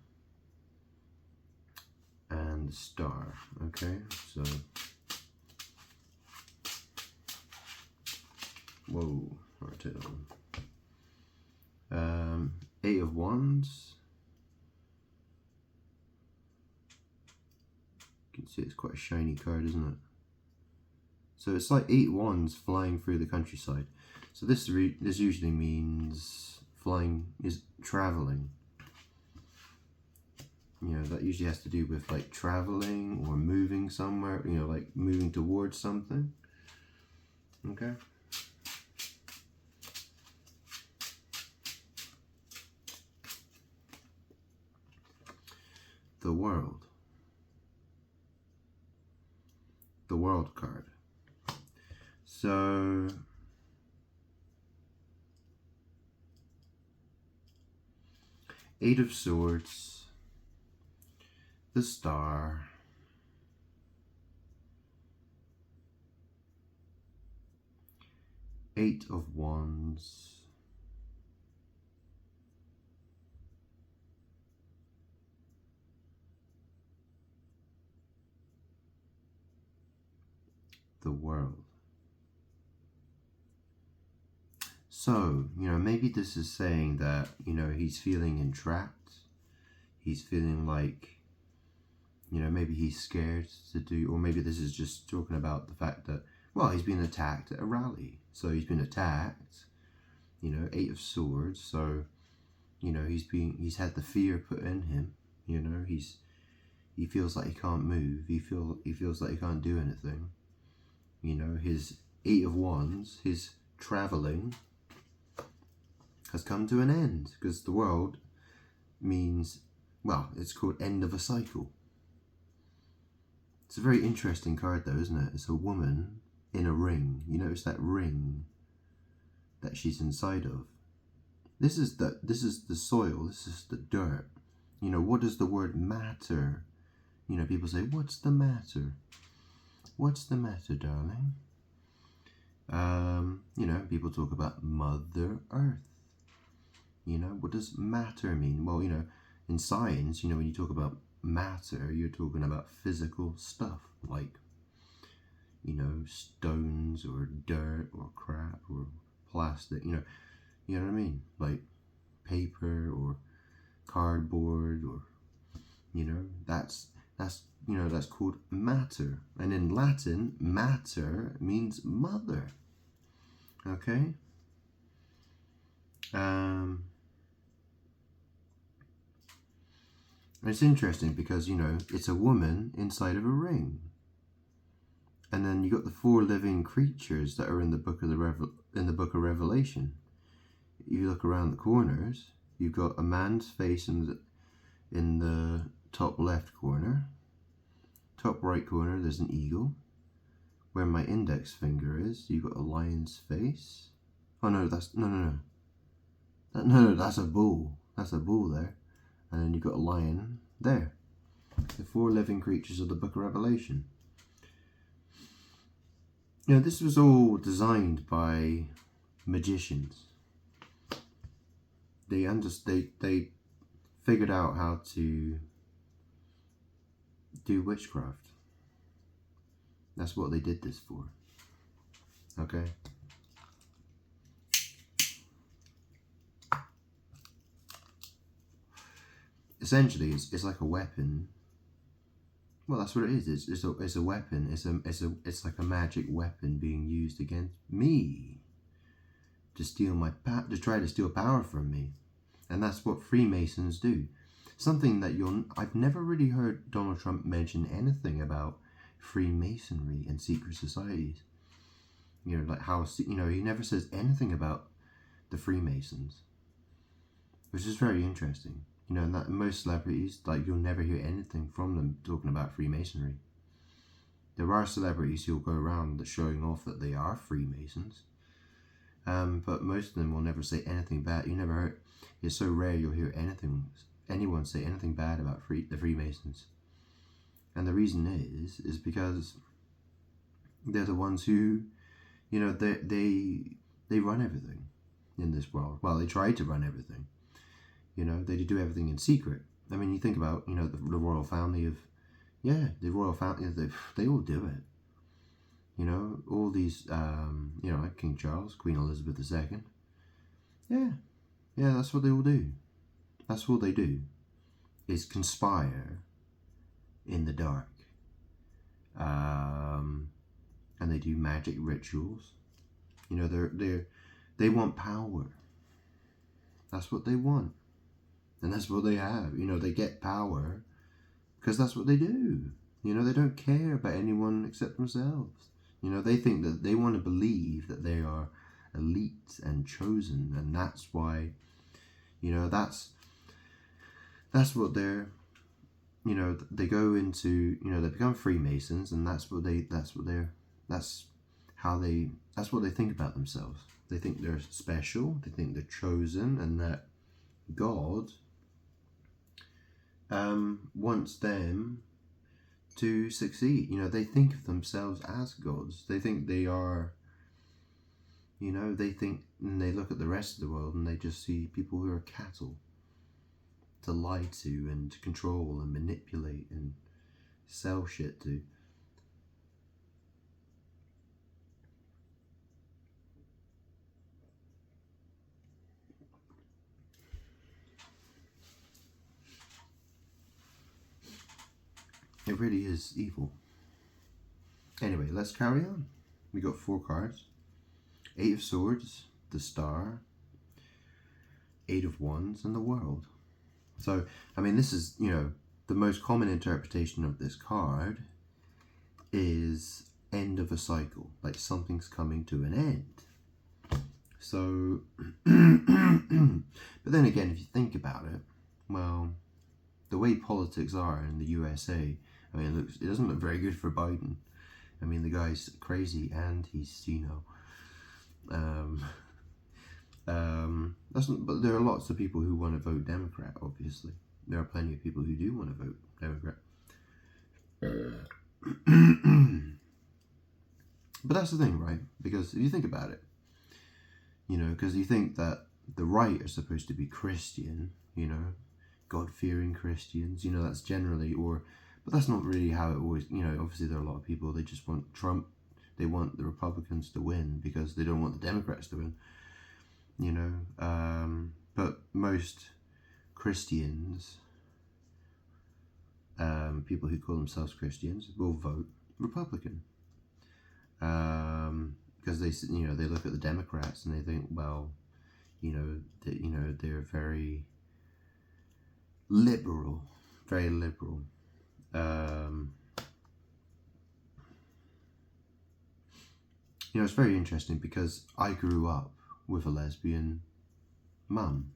and the star. Okay, so whoa, I'll take that one. Eight of Wands. You can see it's quite a shiny card, isn't it? So it's like 8 wands flying through the countryside. So this usually means flying is traveling. You know, that usually has to do with like traveling or moving somewhere, you know, like moving towards something. Okay. The World. The World card. So Eight of Swords, the Star, Eight of Wands, the World. So, you know, maybe this is saying that, you know, he's feeling entrapped. He's feeling like, you know, maybe he's scared to do, or maybe this is just talking about the fact that, well, he's been attacked at a rally. So he's been attacked, you know, Eight of Swords. So, you know, he's had the fear put in him. You know, he feels like he can't move. He feels like he can't do anything. You know, his Eight of Wands, his traveling has come to an end, because the World means, well, it's called end of a cycle. It's a very interesting card though, isn't it? It's a woman in a ring. You notice that ring that she's inside of. This is the soil, this is the dirt. You know, what does the word matter? You know, people say, what's the matter? What's the matter, darling? You know, people talk about Mother Earth. You know, what does matter mean? Well, you know, in science, you know, when you talk about matter, you're talking about physical stuff, like, you know, stones or dirt or crap or plastic, you know what I mean? Like paper or cardboard, or, you know, that's you know, that's called matter. And in Latin, matter means mother. Okay? It's interesting because, you know, it's a woman inside of a ring. And then you got the 4 living creatures that are in the book of Revelation. If you look around the corners, you've got a man's face in the top left corner. Top right corner, there's an eagle. Where my index finger is, you've got a lion's face. Oh no, that's no, that's a bull. That's a bull there. And then you've got a lion there. The 4 living creatures of the book of Revelation. You know, this was all designed by magicians. They figured out how to do witchcraft. That's what they did this for. Okay? Essentially, it's like a weapon. Well, that's what it is. It's a weapon. It's like a magic weapon being used against me to try to steal power from me, and that's what Freemasons do. Something that I've never really heard Donald Trump mention anything about Freemasonry and secret societies. You know, like how, you know, he never says anything about the Freemasons, which is very interesting. You know, and that most celebrities, like, you'll never hear anything from them talking about Freemasonry. There are celebrities who'll go around showing off that they are Freemasons, but most of them will never say anything bad. You never heard. It's so rare you'll hear anyone say anything bad about the Freemasons. And the reason is because they're the ones who, you know, they run everything in this world. Well, they try to run everything. You know, they do everything in secret. I mean, you think about, you know, the royal family of Yeah, the royal family, they all do it. You know, all these, you know, like King Charles, Queen Elizabeth II. Yeah, yeah, that's what they all do. That's what they do, is conspire in the dark. And they do magic rituals. You know, they want power. That's what they want. And that's what they have. You know, they get power because that's what they do. You know, they don't care about anyone except themselves. You know, they think that they want to believe that they are elite and chosen, and that's why, you know, that's what they're, you know, they go into, you know, they become Freemasons, and that's what they think about themselves. They think they're special, they think they're chosen, and that God wants them to succeed. You know, they think of themselves as gods. They think they are, you know, they think, and they look at the rest of the world and they just see people who are cattle to lie to and control and manipulate and sell shit to. It really is evil. Anyway, let's carry on. We got 4 cards. 8 of Swords, the Star, 8 of Wands, and the World. So, I mean, this is, you know, the most common interpretation of this card is end of a cycle, like something's coming to an end. So, but then again, if you think about it, well, the way politics are in the USA, I mean, it doesn't look very good for Biden. I mean, the guy's crazy and he's, you know, but there are lots of people who want to vote Democrat, obviously. There are plenty of people who do want to vote Democrat. But that's the thing, right? Because if you think about it, you know, because you think that the right are supposed to be Christian, you know, God-fearing Christians, you know, that's generally, but that's not really how it always, you know, obviously there are a lot of people, they just want Trump, they want the Republicans to win because they don't want the Democrats to win, you know, but most Christians, people who call themselves Christians, will vote Republican. Because they, you know, they look at the Democrats and they think, well, you know, they're very liberal, very liberal. You know, it's very interesting because I grew up with a lesbian mum,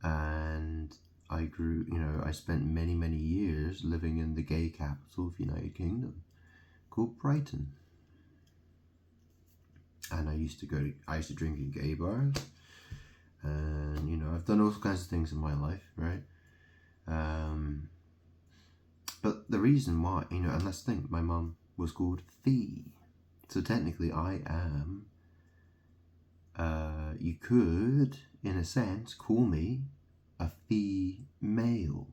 and I spent many, many years living in the gay capital of the United Kingdom called Brighton. And I used to drink in gay bars, and, you know, I've done all kinds of things in my life, right? But the reason why, you know, and let's think, my mum was called Fee. So technically I am, you could, in a sense, call me a female.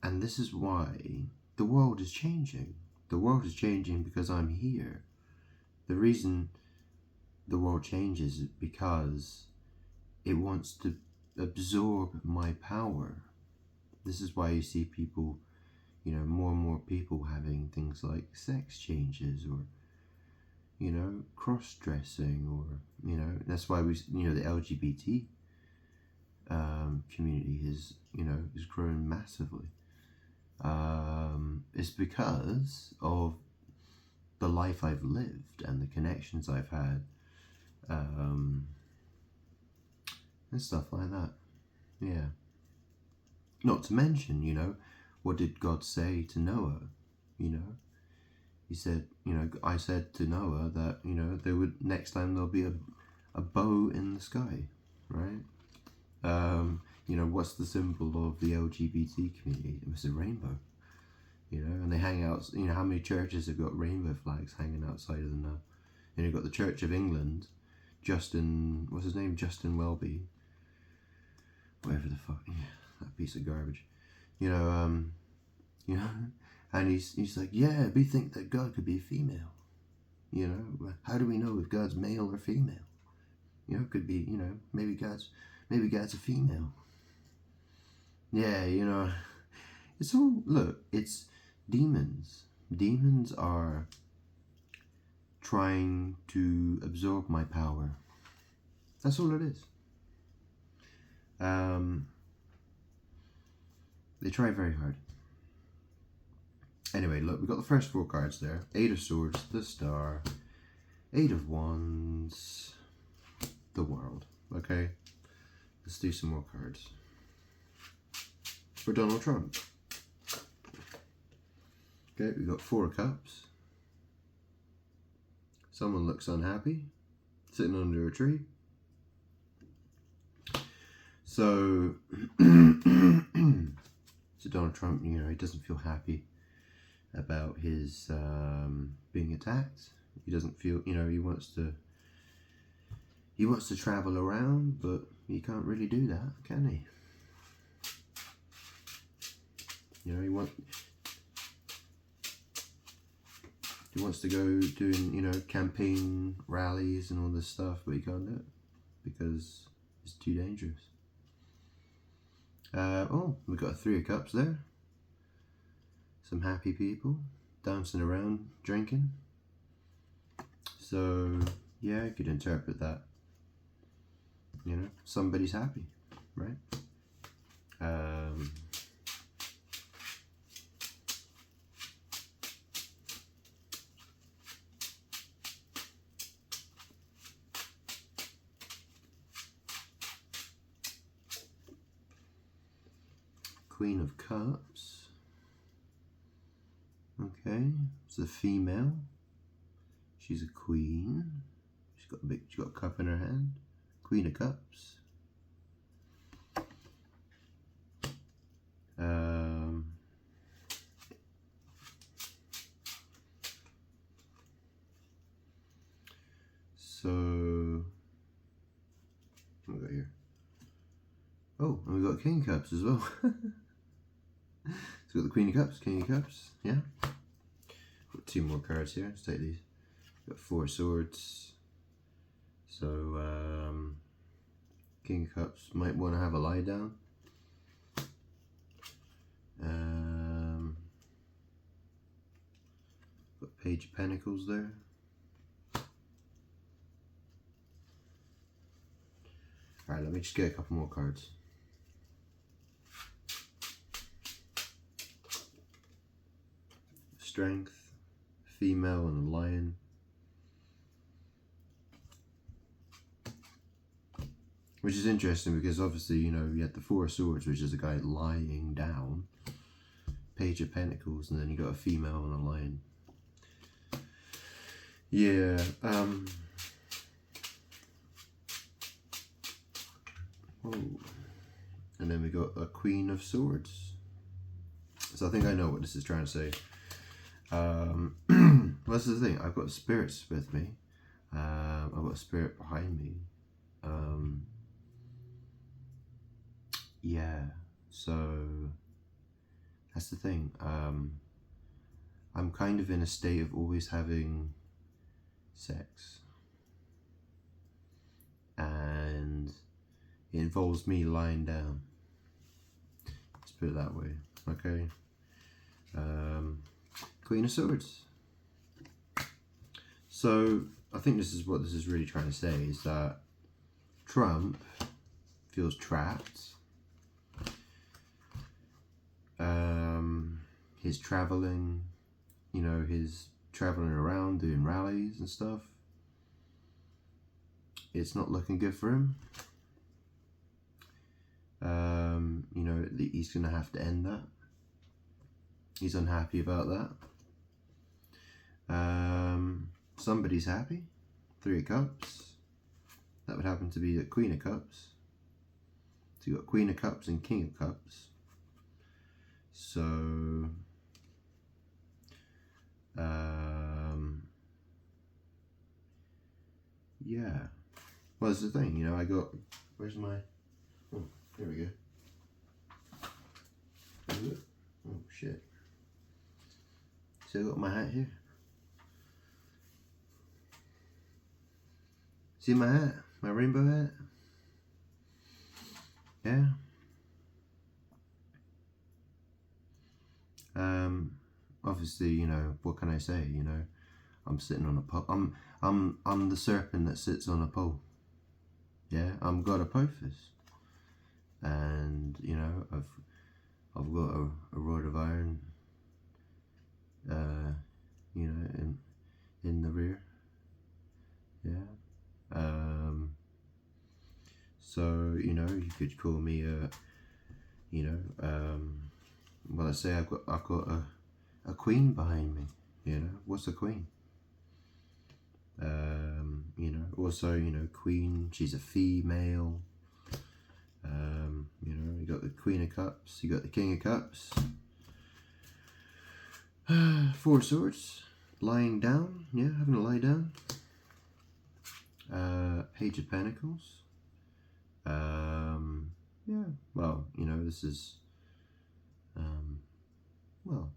And this is why the world is changing. The world is changing because I'm here. The reason the world changes is because it wants to absorb my power. This is why you see people, you know, more and more people having things like sex changes, or, you know, cross-dressing, or, you know, that's why you know, the LGBT community has grown massively. It's because of the life I've lived and the connections I've had, and stuff like that. Yeah. Not to mention, you know, what did God say to Noah? You know, he said, you know, I said to Noah that, you know, next time there'll be a bow in the sky, right? You know, what's the symbol of the LGBT community? It was a rainbow. You know, and they hang out, you know, how many churches have got rainbow flags hanging outside of them now? And you've got the Church of England, what's his name? Justin Welby. Whatever the fuck, yeah. that piece of garbage. You know, you know, and he's like, yeah, we think that God could be female. You know, how do we know if God's male or female? You know, it could be, you know, maybe God's a female. Yeah, you know, it's all, look, it's demons. Demons are trying to absorb my power. That's all it is. They try very hard. Anyway, look, we've got the first 4 cards there. 8 of Swords, the Star, 8 of Wands, the World. Okay, let's do some more cards. For Donald Trump. Okay, we've got 4 of Cups. Someone looks unhappy, sitting under a tree. So, so Donald Trump, you know, he doesn't feel happy about his being attacked. He doesn't feel, you know, he wants to travel around, but he can't really do that, can he? You know, he wants to go doing, you know, campaign rallies and all this stuff, but he can't do it because it's too dangerous. Oh, we've got a 3 of Cups there. Some happy people dancing around, drinking. So, yeah, I could interpret that. You know, somebody's happy, right? Queen of Cups. Okay, it's a female. She's a queen. She's got a cup in her hand. Queen of Cups. So what we got here? Oh, and we got King of Cups as well. So we've got the Queen of Cups, King of Cups, yeah. Got 2 more cards here. Let's take these. Got 4 Swords. So King of Cups might want to have a lie down. Got Page of Pentacles there. Alright, let me just get a couple more cards. Strength, female and a lion. Which is interesting because obviously, you know, you had the 4 of Swords, which is a guy lying down. Page of Pentacles, and then you got a female and a lion. Yeah, oh. And then we got a Queen of Swords. So I think I know what this is trying to say. Well, this is the thing. I've got spirits with me. I've got a spirit behind me. Yeah. So that's the thing. I'm kind of in a state of always having sex, and it involves me lying down. Let's put it that way. Okay. Queen of Swords. So I think this is what this is really trying to say, is that Trump feels trapped. His traveling, you know, his traveling around doing rallies and stuff, it's not looking good for him. You know, he's going to have to end that. He's unhappy about that. Somebody's happy. 3 of Cups. That would happen to be the Queen of Cups. So you've got Queen of Cups and King of Cups. So yeah. Well, that's the thing, you know, I got, where's my, oh, here we go. Oh shit. Still got my hat here. See my hat? My rainbow hat? Yeah. Obviously, you know, what can I say? You know, I'm sitting on a pole. I'm the serpent that sits on a pole. Yeah, I'm God Apophis. And, you know, I've got a rod of iron, you know, in the rear. Yeah. So, you know, you could call me you know, well, let's say I've got a queen behind me. You know, what's a queen? You know, also, you know, queen, she's a female. You know, you got the Queen of Cups, you got the King of Cups. 4 swords, lying down, yeah, having to lie down. Page of Pentacles. Yeah, well, you know, this is, well,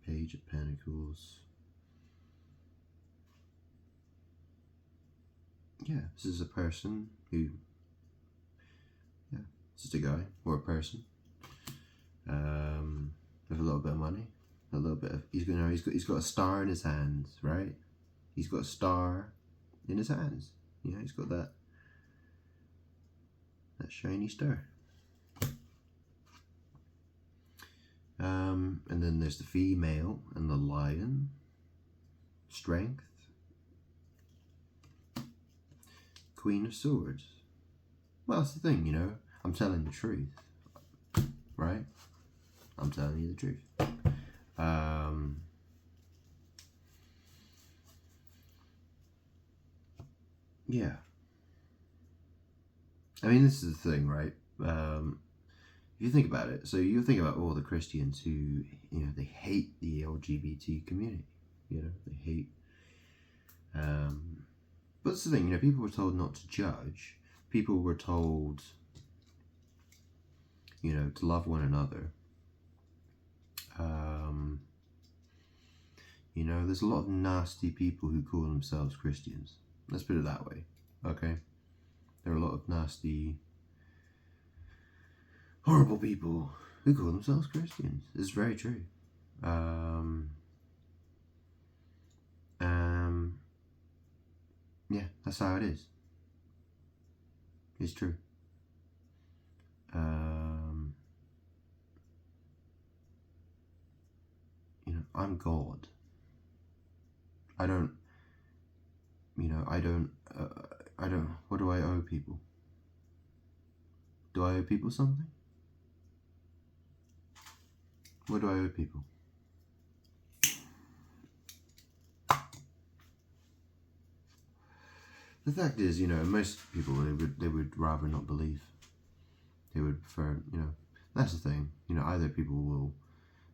Page of Pentacles. Yeah, this is a person who, yeah, this is a guy or a person, with a little bit of money, a little bit of, he's got a star in his hands, right? He's got a star in his hands. You know, he's got that shiny star. And then there's the female and the lion. Strength. Queen of Swords. Well, that's the thing, you know. I'm telling the truth, right? I'm telling you the truth. Yeah. I mean, this is the thing, right? If you think about it, so you think about all the Christians who, you know, they hate the LGBT community. You know, they hate. But that's the thing, you know, people were told not to judge. People were told, you know, to love one another. You know, there's a lot of nasty people who call themselves Christians. Let's put it that way, okay? There are a lot of nasty, horrible people who call themselves Christians. It's very true. Yeah, that's how it is. It's true. You know, I'm God. I don't, you know, I don't, what do I owe people? Do I owe people something? What do I owe people? The fact is, you know, most people, they would rather not believe. They would prefer, you know, that's the thing. You know, either people will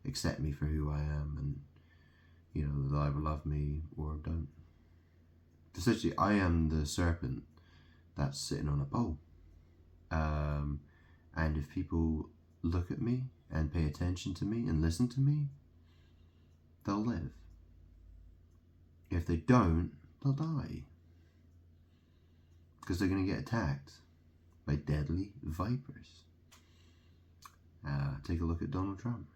accept me for who I am and, you know, they'll either love me or don't. Essentially, I am the serpent that's sitting on a pole. And if people look at me and pay attention to me and listen to me, they'll live. If they don't, they'll die. Because they're going to get attacked by deadly vipers. Take a look at Donald Trump.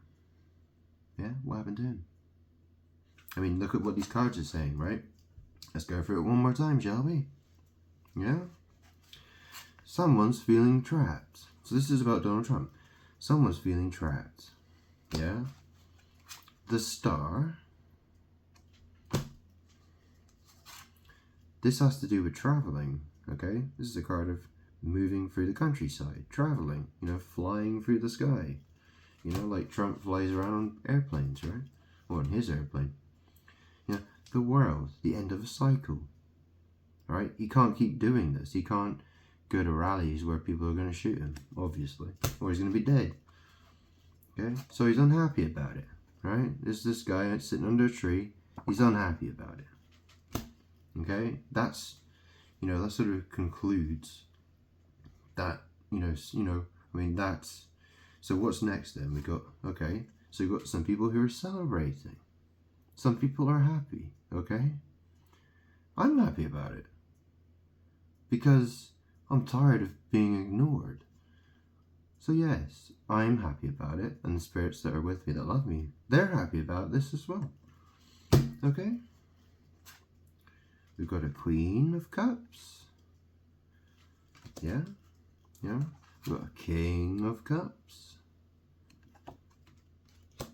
Yeah, what happened to him? I mean, look at what these cards are saying, right? Let's go through it one more time, shall we? Yeah? Someone's feeling trapped. So this is about Donald Trump. Someone's feeling trapped. Yeah? The Star. This has to do with traveling, okay? This is a card of moving through the countryside, traveling, you know, flying through the sky. You know, like Trump flies around on airplanes, right? Or on his airplane. You know, the world, the end of a cycle, right? He can't keep doing this. He can't go to rallies where people are going to shoot him, obviously, or he's going to be dead. Okay, so he's unhappy about it, right? There's this guy sitting under a tree. He's unhappy about it. Okay, that's, you know, that sort of concludes that, you know, I mean, that's, So what's next then? We got, okay, so we've got some people who are celebrating. Some people are happy, okay? I'm happy about it. Because I'm tired of being ignored. So yes, I'm happy about it, and the spirits that are with me that love me, they're happy about this as well. Okay? We've got a Queen of Cups. Yeah? Yeah? We've got a King of Cups.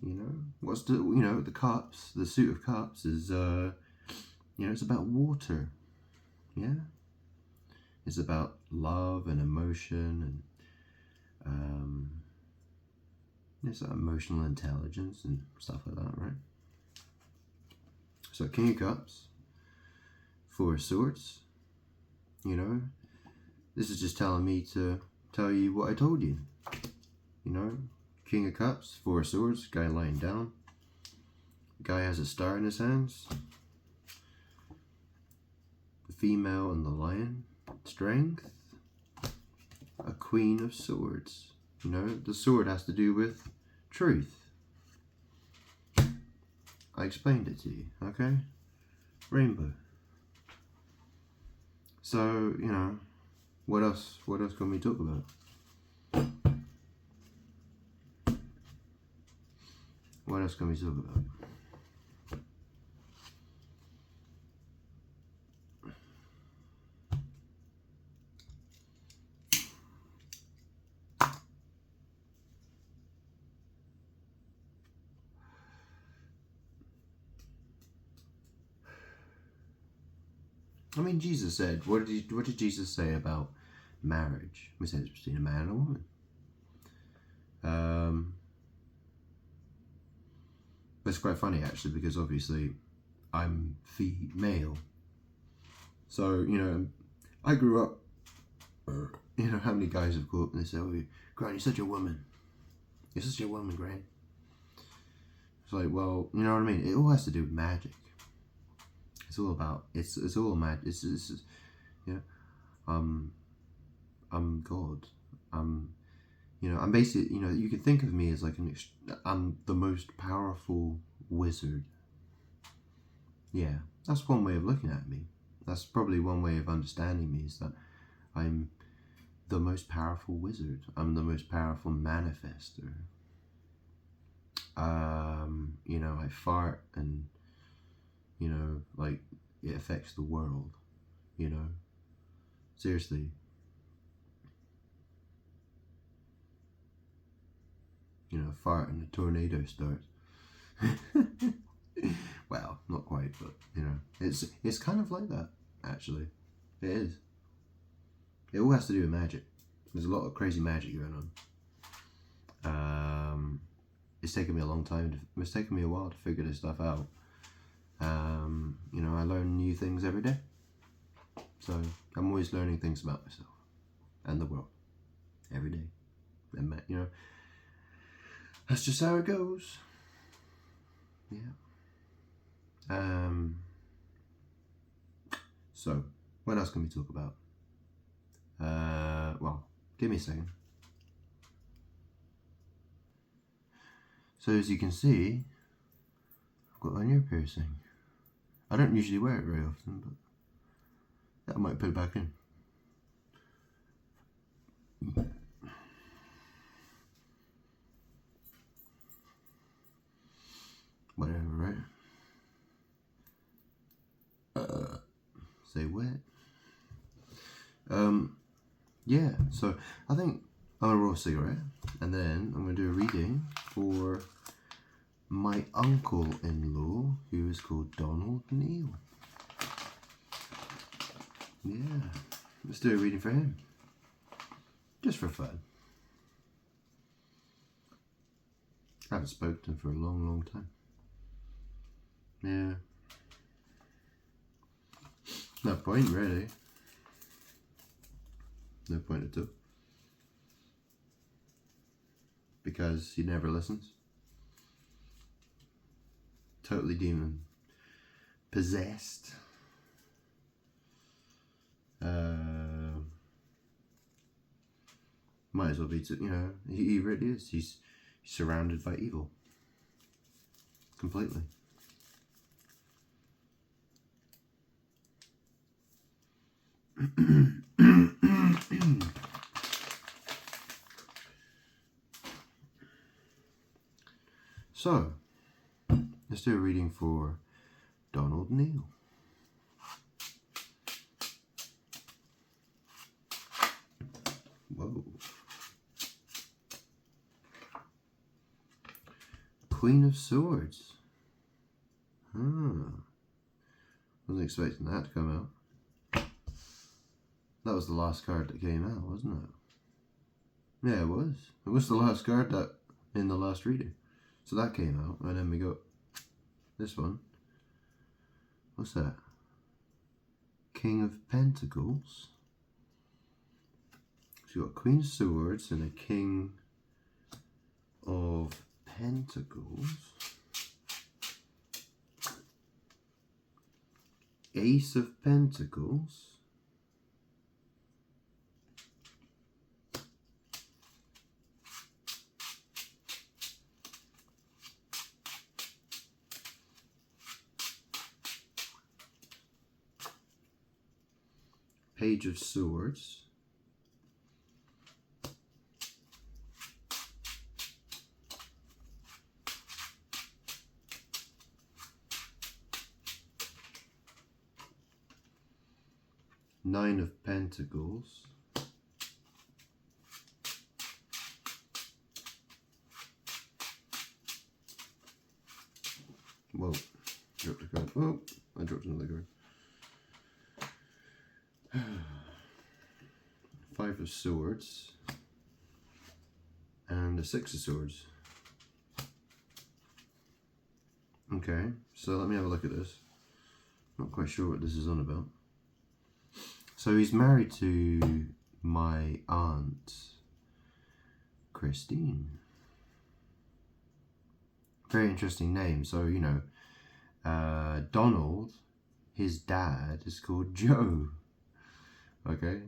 You know? What's the, you know, the cups, the suit of cups is, you know, it's about water. Yeah? It's about love and emotion and, it's like emotional intelligence and stuff like that, right? So King of Cups, Four of Swords, you know, this is just telling me to tell you what I told you. You know, King of Cups, Four of Swords, guy lying down. Guy has a star in his hands. The female and the lion, strength. A Queen of Swords. You know, the sword has to do with truth. I explained it to you, okay? Rainbow. So, you know, what else can we talk about? What else can we talk about? I mean, Jesus said, what did Jesus say about marriage? He said it's between a man and a woman. It's quite funny actually, because obviously I'm female. So, you know, I grew up, you know, how many guys have gone up and they say, oh, Gran, you're such a woman. You're such a woman, Gran. It's like, well, you know what I mean? It all has to do with magic. It's all about, it's all magic. It's you know, I'm God. You know, I'm basically, you know, you can think of me as like I'm the most powerful wizard. Yeah, that's one way of looking at me. That's probably one way of understanding me, is that I'm the most powerful wizard. I'm the most powerful manifester. You know, I fart and, you know, like, it affects the world, you know. Seriously. You know, fart and a tornado starts. Well, not quite, but, you know, it's kind of like that, actually. It is. It all has to do with magic. There's a lot of crazy magic going on. It's taken me a long time. It's taken me a while to figure this stuff out. You know, I learn new things every day. So I'm always learning things about myself and the world every day. And, you know, that's just how it goes. Yeah. So what else can we talk about? Well, give me a second. So as you can see, I've got an ear piercing. I don't usually wear it very often, but I might put it back in. Whatever, right? Say what? Yeah, so I think I'm gonna roll a cigarette, and then I'm gonna do a reading for my uncle-in-law, who is called Donald Neal. Yeah, let's do a reading for him, just for fun. I haven't spoken to him for a long, long time. Yeah. No point, really. No point at all. Because he never listens. Totally demon possessed. Might as well be, he really is. He's surrounded by evil. Completely. So, let's do a reading for Donald Neal. Whoa. Queen of Swords. Wasn't expecting that to come out. That was the last card that came out, wasn't it? Yeah, it was. It was the last card that in the last reading. So that came out, and then we got this one. What's that? King of Pentacles. So you got Queen of Swords and a King of Pentacles. Ace of Pentacles. Page of Swords. Nine of Pentacles. Whoa, dropped a card. Oh, I dropped another card. Five of Swords. And a Six of Swords. Okay, so let me have a look at this. Not quite sure what this is on about. So he's married to my aunt, Christine. Very interesting name. So, Donald, his dad is called Joe. Okay,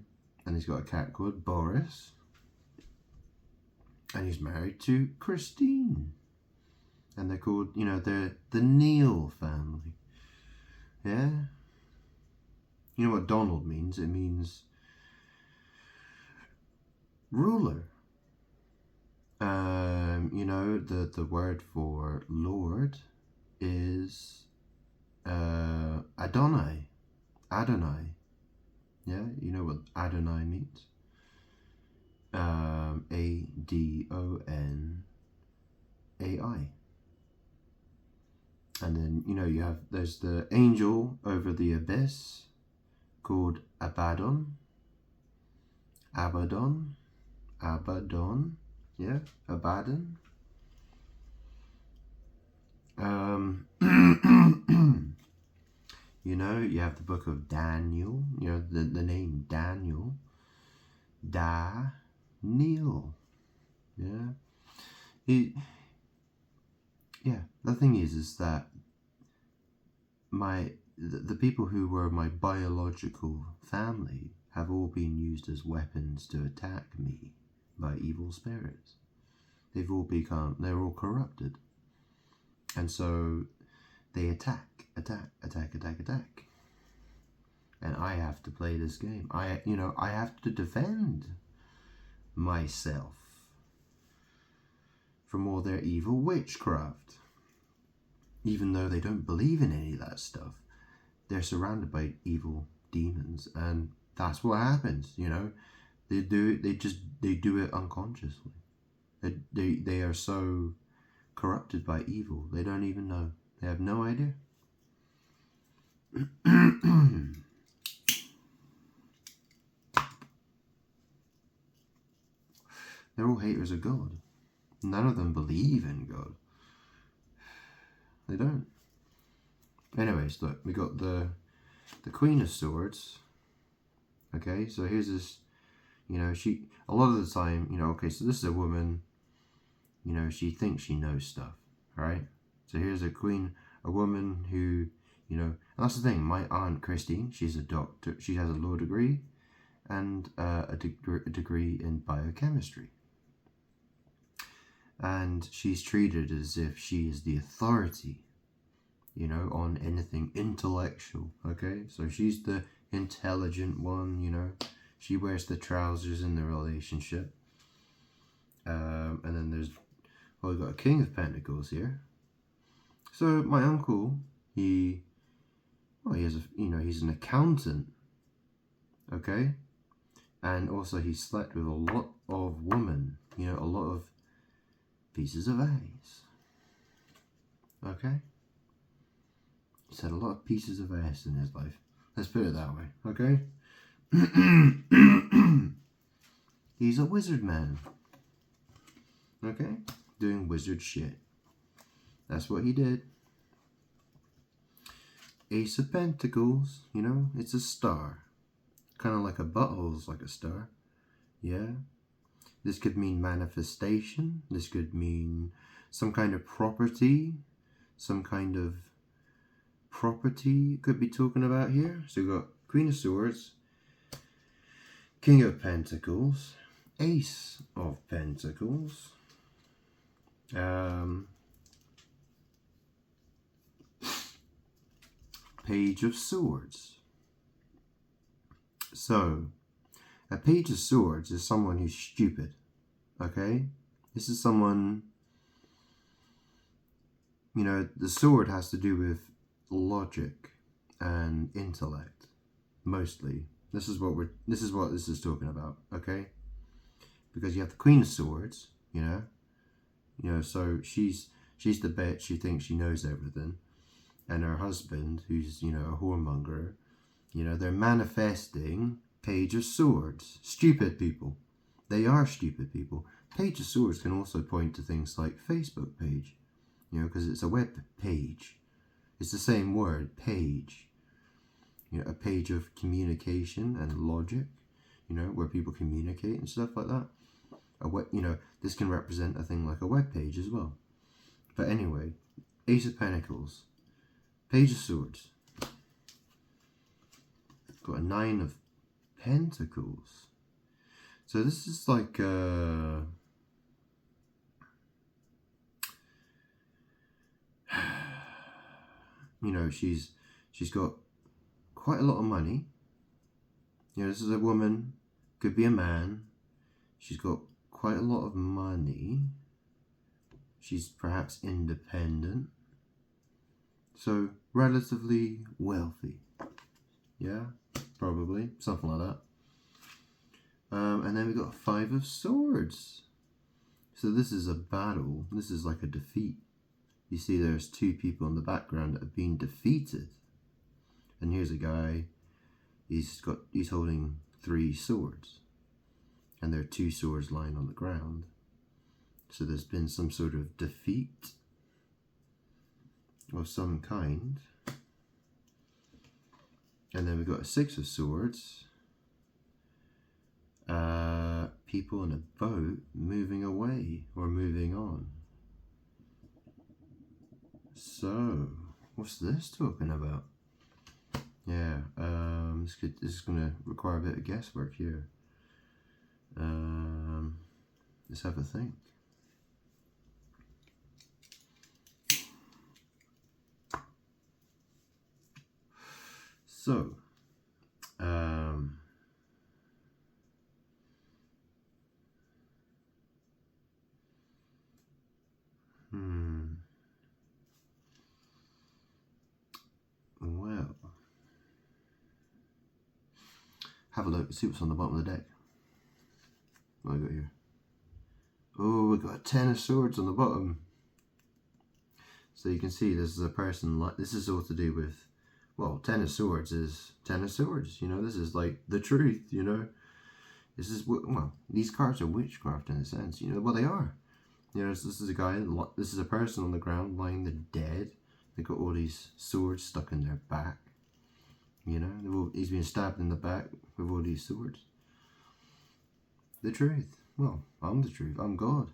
and he's got a cat called Boris. And he's married to Christine. And they're called, they're the Neal family. Yeah? You know what Donald means? It means ruler. The word for Lord is Adonai. Adonai. Yeah, you know what Adonai means? Adonai. And then, there's the angel over the abyss called Abaddon. Abaddon. Yeah, Abaddon. You have the book of Daniel, the name Daniel. Neal. Yeah. The thing is that the people who were my biological family have all been used as weapons to attack me by evil spirits. They're all corrupted. And so they attack. And I have to play this game. I have to defend myself from all their evil witchcraft. Even though they don't believe in any of that stuff, they're surrounded by evil demons, and that's what happens. They do it unconsciously. They are so corrupted by evil, they don't even know. They have no idea. They're all haters of God. None of them believe in God. They don't. Anyways, look, we got the Queen of Swords. Okay, so here's this, she, a lot of the time, okay, so this is a woman, she thinks she knows stuff, right? So here's a woman who, and that's the thing, my aunt Christine, she's a doctor, she has a law degree, and a degree in biochemistry. And she's treated as if she is the authority, you know, on anything intellectual, okay? So she's the intelligent one, you know. She wears the trousers in the relationship. And then there's, well, we've got a King of Pentacles here. So my uncle, he has a, you know, he's an accountant, okay? And also he slept with a lot of women, you know, a lot of pieces of ass, okay? He's had a lot of pieces of ass in his life. Let's put it that way, okay? He's a wizard man, okay? Doing wizard shit. That's what he did. Ace of Pentacles, you know, it's a star. Kind of like a butthole's like a star. Yeah. This could mean manifestation. This could mean some kind of property. Some kind of property could be talking about here. So we've got Queen of Swords, King of Pentacles, Ace of Pentacles, Page of Swords. So, a Page of Swords is someone who's stupid, okay? This is someone, you know, the sword has to do with logic and intellect, mostly. This is what this is talking about, okay? Because you have the Queen of Swords, you know, so she's the bitch, she thinks she knows everything. And her husband, who's, you know, a whoremonger, you know, they're manifesting Page of Swords. Stupid people. They are stupid people. Page of Swords can also point to things like Facebook page, you know, because it's a web page. It's the same word, page. You know, a page of communication and logic, you know, where people communicate and stuff like that. You know, this can represent a thing like a web page as well. But anyway, Ace of Pentacles, Page of Swords. Got a Nine of Pentacles. So this is like you know, she's got quite a lot of money. You know, this is a woman, could be a man. She's got quite a lot of money. She's perhaps independent. So relatively wealthy. Yeah, probably. Something like that. And then we got Five of Swords. So this is a battle. This is like a defeat. You see there's two people in the background that have been defeated. And here's a guy, he's holding 3 swords. And there are 2 swords lying on the ground. So there's been some sort of defeat of some kind. And then we've got a 6 of Swords. People in a boat moving away or moving on. So, what's this talking about? Yeah, this is going to require a bit of guesswork here. Let's have a think. So, well, have a look, see what's on the bottom of the deck. What have I got here? Oh, we've got a 10 of Swords on the bottom. So you can see this is a person, like, this is all to do with, well, 10 of Swords is 10 of Swords, you know, this is like the truth, you know. This is, well, these cards are witchcraft in a sense, you know, well, they are. You know, this is a guy, this is a person on the ground lying dead. They've got all these swords stuck in their back. You know, he's been stabbed in the back with all these swords. The truth. Well, I'm the truth. I'm God.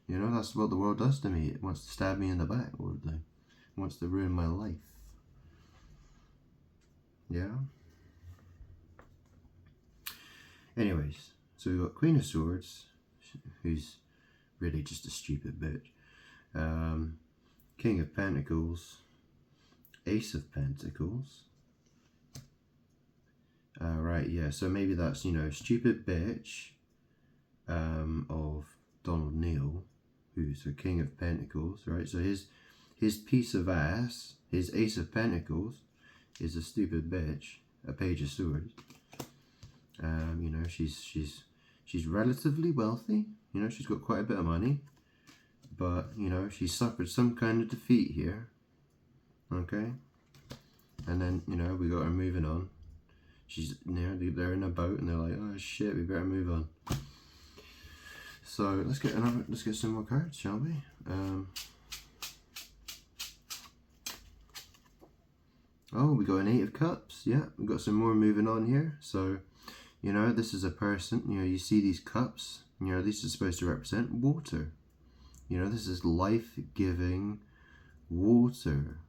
You know, that's what the world does to me. It wants to stab me in the back all the time. It wants to ruin my life. Yeah. Anyways, so we've got Queen of Swords, who's really just a stupid bitch. King of Pentacles, Ace of Pentacles. Right, yeah, so maybe that's, you know, stupid bitch of Donald Neal, who's the King of Pentacles, right? So his piece of ass, his Ace of Pentacles, is a stupid bitch, a Page of Swords. You know, she's relatively wealthy. You know, she's got quite a bit of money, but you know, she suffered some kind of defeat here. Okay, and then you know, we got her moving on. She's, you know, they're in a boat and they're like, oh shit, we better move on. So let's get some more cards, shall we? Oh, we got an Eight of Cups. Yeah, we got some more moving on here. So, you know, this is a person. You know, you see these cups. You know, these are supposed to represent water. You know, this is life-giving water.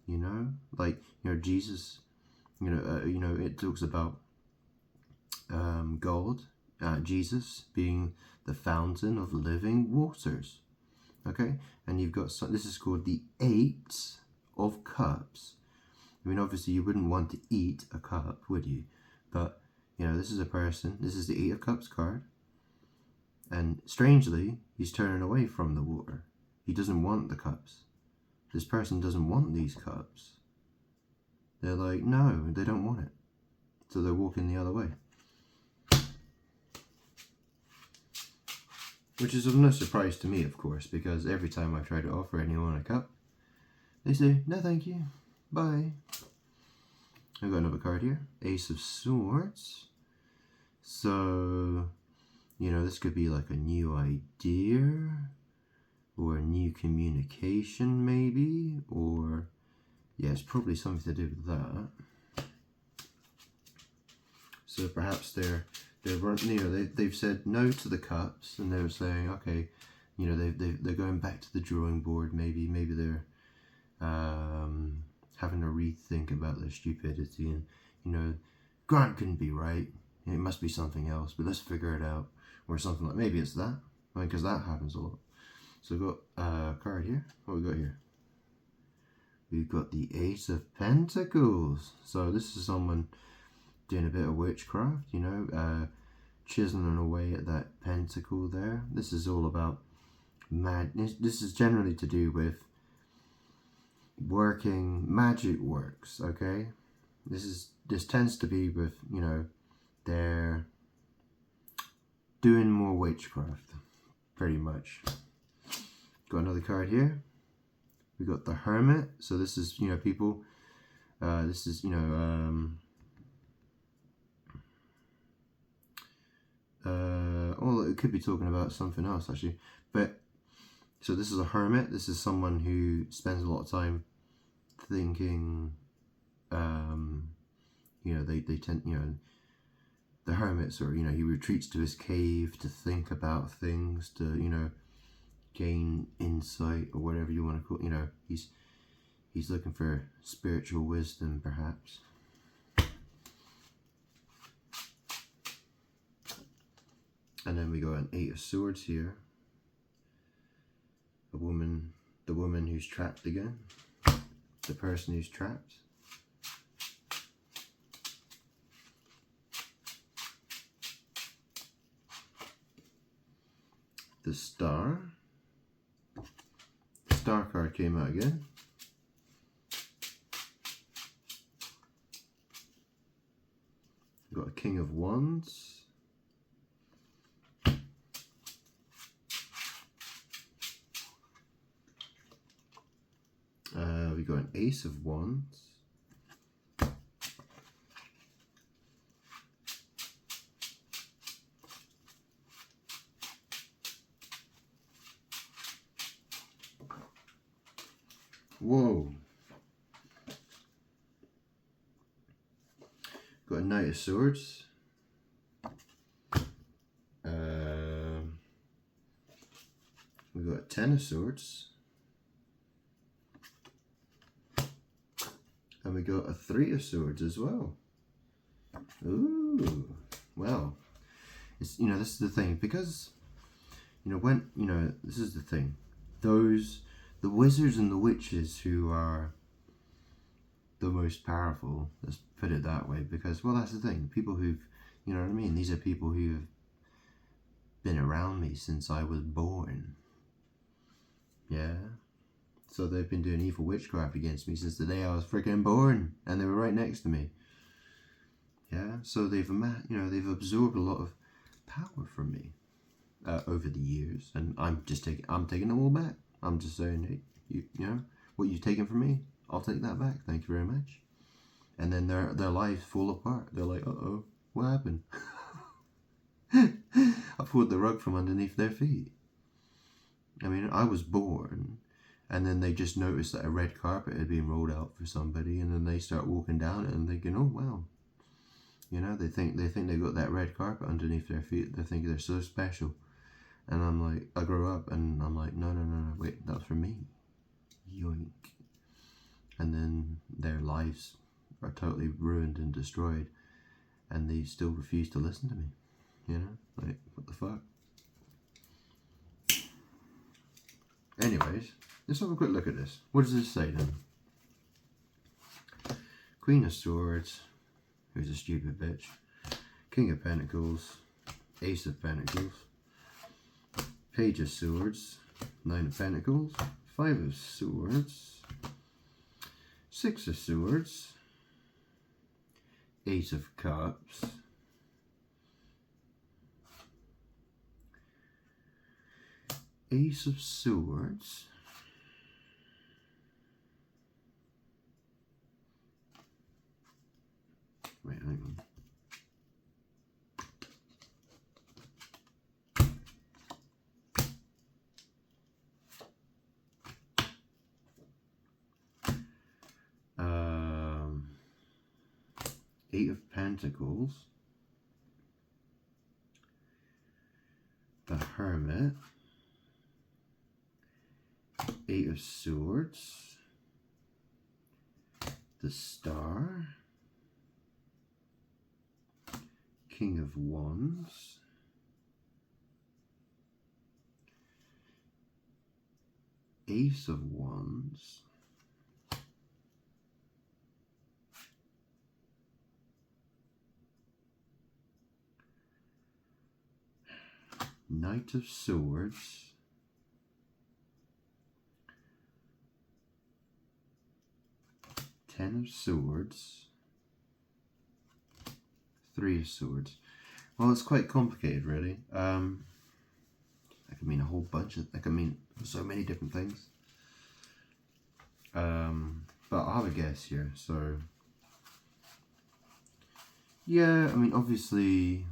You know, like, you know, Jesus. You know, it talks about God, Jesus being the fountain of living waters. Okay, and you've got this is called the Eight of Cups. I mean, obviously you wouldn't want to eat a cup, would you? But you know, this is a person. This is the Eight of Cups card, and strangely, he's turning away from the water. He doesn't want the cups. This person doesn't want these cups. They're like, no, they don't want it. So they're walking the other way. Which is of no surprise to me, of course, because every time I try to offer anyone a cup, they say, no thank you, bye. I've got another card here, Ace of Swords. So, you know, this could be like a new idea, or a new communication maybe, or, yeah, it's probably something to do with that. So perhaps they're you know, they've said no to the cups, and they're saying, okay, you know, they're going back to the drawing board. Maybe they're having a rethink about their stupidity, and you know, Grant couldn't be right. It must be something else, but let's figure it out, or something like, maybe it's that, because that happens a lot. So we've got a card here. What we got here? We've got the Ace of Pentacles. So this is someone doing a bit of witchcraft, you know, chiseling away at that pentacle there. This is all about madness. This is generally to do with working magic works, okay? This tends to be with, you know, they're doing more witchcraft, pretty much. Got another card here. We got the Hermit. So this is, you know, people, this is, you know, well, it could be talking about something else actually, but so this is a hermit. This is someone who spends a lot of time thinking. You know, they tend, you know, the hermits, or you know, he retreats to his cave to think about things, to, you know, gain insight, or whatever you want to call it. You know, he's looking for spiritual wisdom, perhaps. And then we got an Eight of Swords here. The woman who's trapped again. The person who's trapped. The Star. The Star card came out again. We've got a King of Wands. We got an Ace of Wands. Whoa. Got a Knight of Swords. We got a Ten of Swords. And we got a Three of Swords as well. Ooh. Well, it's, this is the thing, because, this is the thing. The wizards and the witches who are the most powerful, let's put it that way, because, well, that's the thing. People who've, you know what I mean? These are people who've been around me since I was born. Yeah. So they've been doing evil witchcraft against me since the day I was freaking born, and they were right next to me. Yeah. So they've absorbed a lot of power from me over the years, and I'm taking them all back. I'm just saying, hey, what you've taken from me, I'll take that back. Thank you very much. And then their lives fall apart. They're like, uh-oh, what happened? I pulled the rug from underneath their feet. I mean, I was born, and then they just noticed that a red carpet had been rolled out for somebody, and then they start walking down it and thinking, oh wow. They think they got that red carpet underneath their feet. They think they're so special. And I'm like, I grew up and I'm like, no, wait, that's for me. Yoink. And then their lives are totally ruined and destroyed, and they still refuse to listen to me. Like, what the fuck? Anyways, let's have a quick look at this. What does this say then? Queen of Swords, who's a stupid bitch. King of Pentacles, Ace of Pentacles, Page of Swords, Nine of Pentacles, Five of Swords, Six of Swords, Eight of Cups, Ace of Swords, wait, hang on. Eight of Pentacles, the Hermit, Eight of Swords, the Star, King of Wands, Ace of Wands, Knight of Swords, Ten of Swords, Three of Swords. Well, it's quite complicated, really. That could mean a whole bunch of. That could mean so many different things. But I'll have a guess here. So, yeah, I mean, obviously.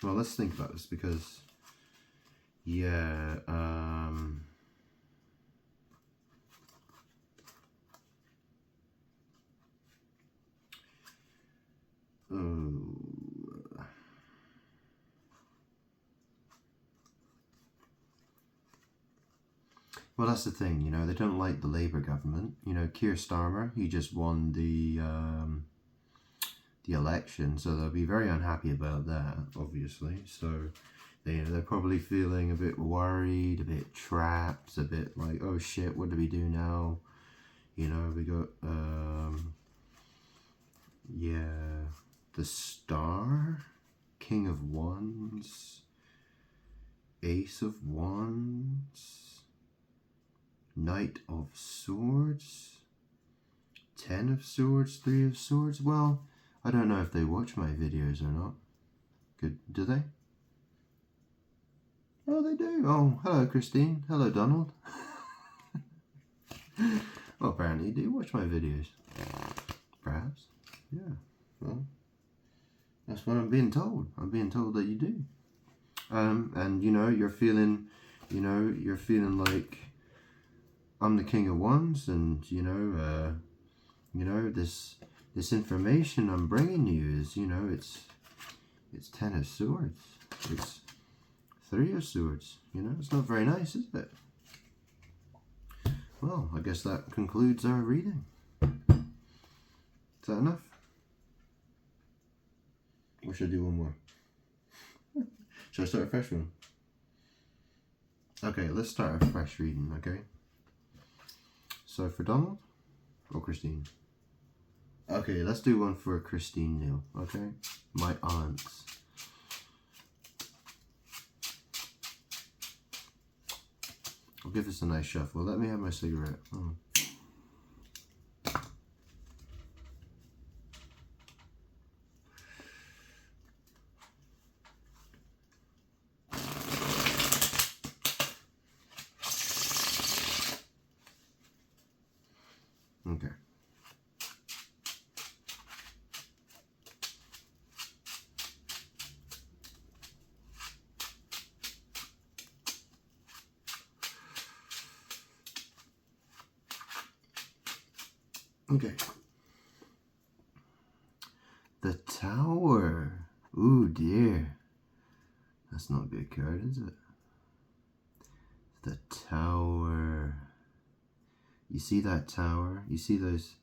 Well, let's think about this because, yeah, well, that's the thing, they don't like the Labour government. Keir Starmer, he just won the election, so they'll be very unhappy about that, obviously. So, they're probably feeling a bit worried, a bit trapped, a bit like, oh shit, what do we do now? We got, yeah, the Star, King of Wands, Ace of Wands, Knight of Swords, Ten of Swords, Three of Swords. Well, I don't know if they watch my videos or not. Good, do they? Oh, they do. Oh, hello, Christine. Hello, Donald. Well, apparently you do watch my videos. Perhaps. Yeah. Well, that's what I'm being told. I'm being told that you do. And you're feeling like I'm the King of Wands, and this information I'm bringing you is, it's Ten of Swords, it's Three of Swords. It's not very nice, is it? Well, I guess that concludes our reading. Is that enough? Or should I do one more? Should I start a fresh one? Okay, let's start a fresh reading, okay? So for Donald or Christine? Okay, let's do one for Christine Neal, okay? My aunts. I'll give this a nice shuffle. Let me have my cigarette. Oh. Okay. Okay. The Tower. Ooh, dear. That's not a good card, is it? The Tower. You see that tower? You see those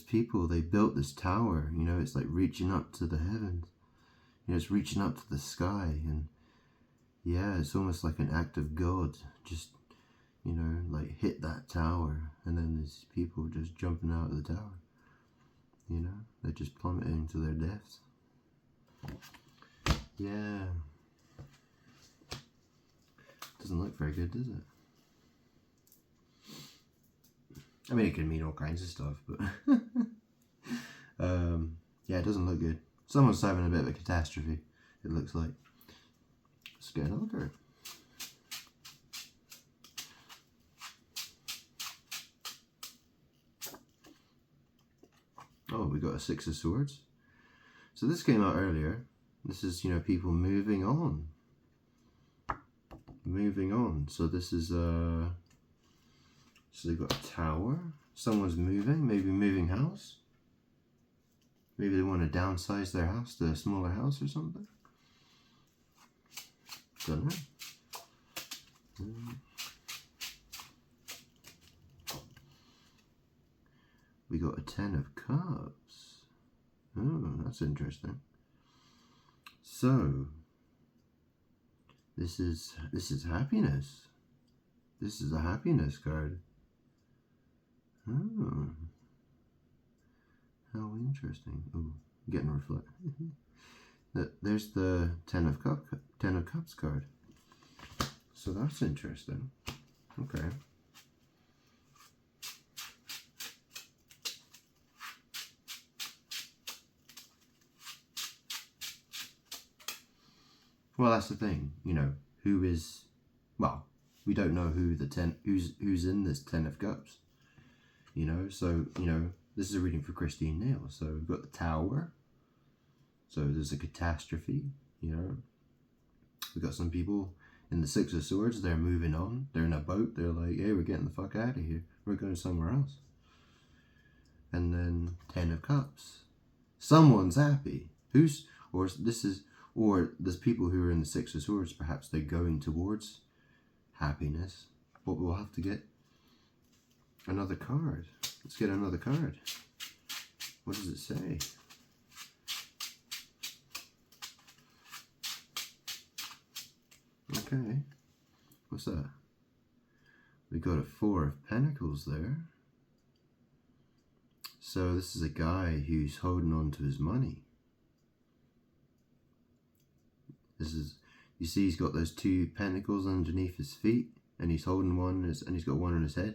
people, they built this tower, you know, it's like reaching up to the heavens. You know, it's reaching up to the sky, and yeah, it's almost like an act of God. Just, you know, like hit that tower, and then there's people just jumping out of the tower. You know, they're just plummeting to their deaths. Yeah. Doesn't look very good, does it? I mean, it can mean all kinds of stuff, but yeah, it doesn't look good. Someone's having a bit of a catastrophe, it looks like. Let's get another card. Oh, we got a Six of Swords. So this came out earlier. This is, you know, people moving on. Moving on. So this is, so they've got a tower. Someone's moving, maybe moving house. Maybe they want to downsize their house to a smaller house or something. Don't know. We got a Ten of Cups. Oh, that's interesting. So this is happiness. This is a happiness card. Oh, how interesting. Oh, getting reflect. There's the Ten of Cups card. So that's interesting. Okay. Well, that's the thing, you know, who is, well, we don't know who's in this Ten of Cups, you know, so, you know, this is a reading for Christine Neal, so we've got the Tower, so there's a catastrophe, you know, we've got some people in the Six of Swords, they're moving on, they're in a boat, they're like, hey, we're getting the fuck out of here, we're going somewhere else, and then Ten of Cups, someone's happy, or there's people who are in the Six of Swords, perhaps they're going towards happiness. But we'll have to get another card. Let's get another card. What does it say? Okay. What's that? We got a Four of Pentacles there. So this is a guy who's holding on to his money. This is, you see, he's got those two pentacles underneath his feet, and he's holding one, and he's got one on his head.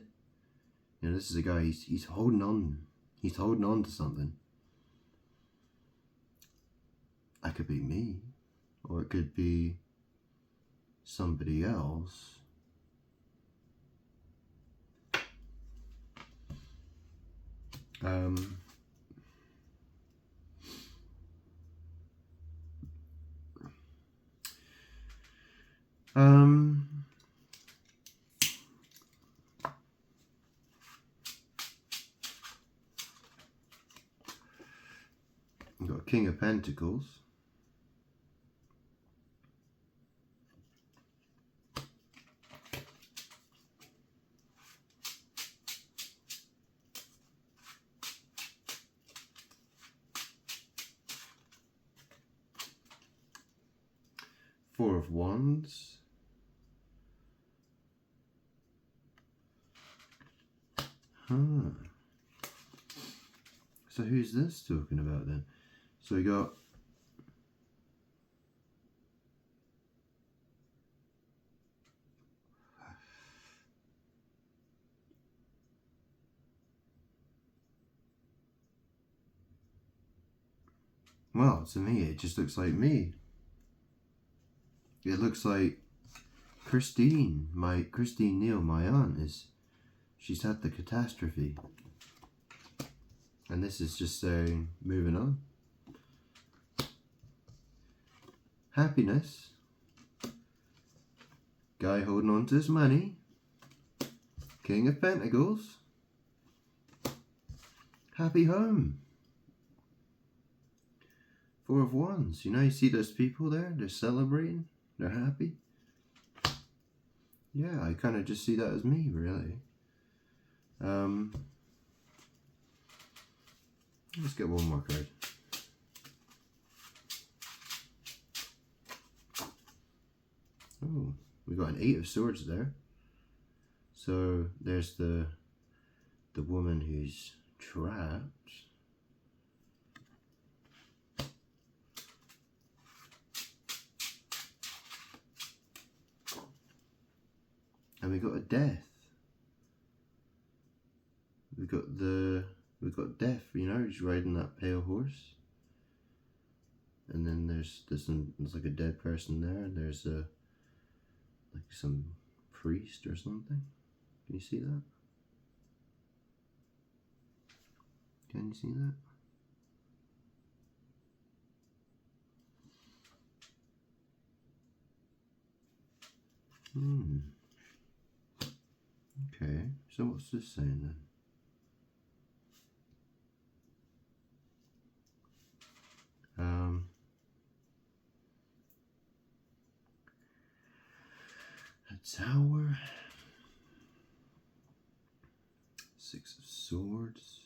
You know, this is a guy. He's holding on. He's holding on to something. That could be me, or it could be somebody else. We've got King of Pentacles. Four of Wands. Huh. So who's this talking about then? So we got well, to me it just looks like me. It looks like Christine Neal, my aunt, she's had the catastrophe. And this is just saying, moving on. Happiness. Guy holding on to his money. King of Pentacles. Happy home. Four of Wands. You know, you see those people there? They're celebrating. They're happy. Yeah, I kind of just see that as me, really. Let's get one more card. Oh, we got an Eight of Swords there. So there's the woman who's trapped. And we got a Death. We've got Death, you know, he's riding that pale horse. And then there's like a dead person there, and there's like some priest or something. Can you see that? Can you see that? Okay, so what's this saying then? A Tower. Six of Swords.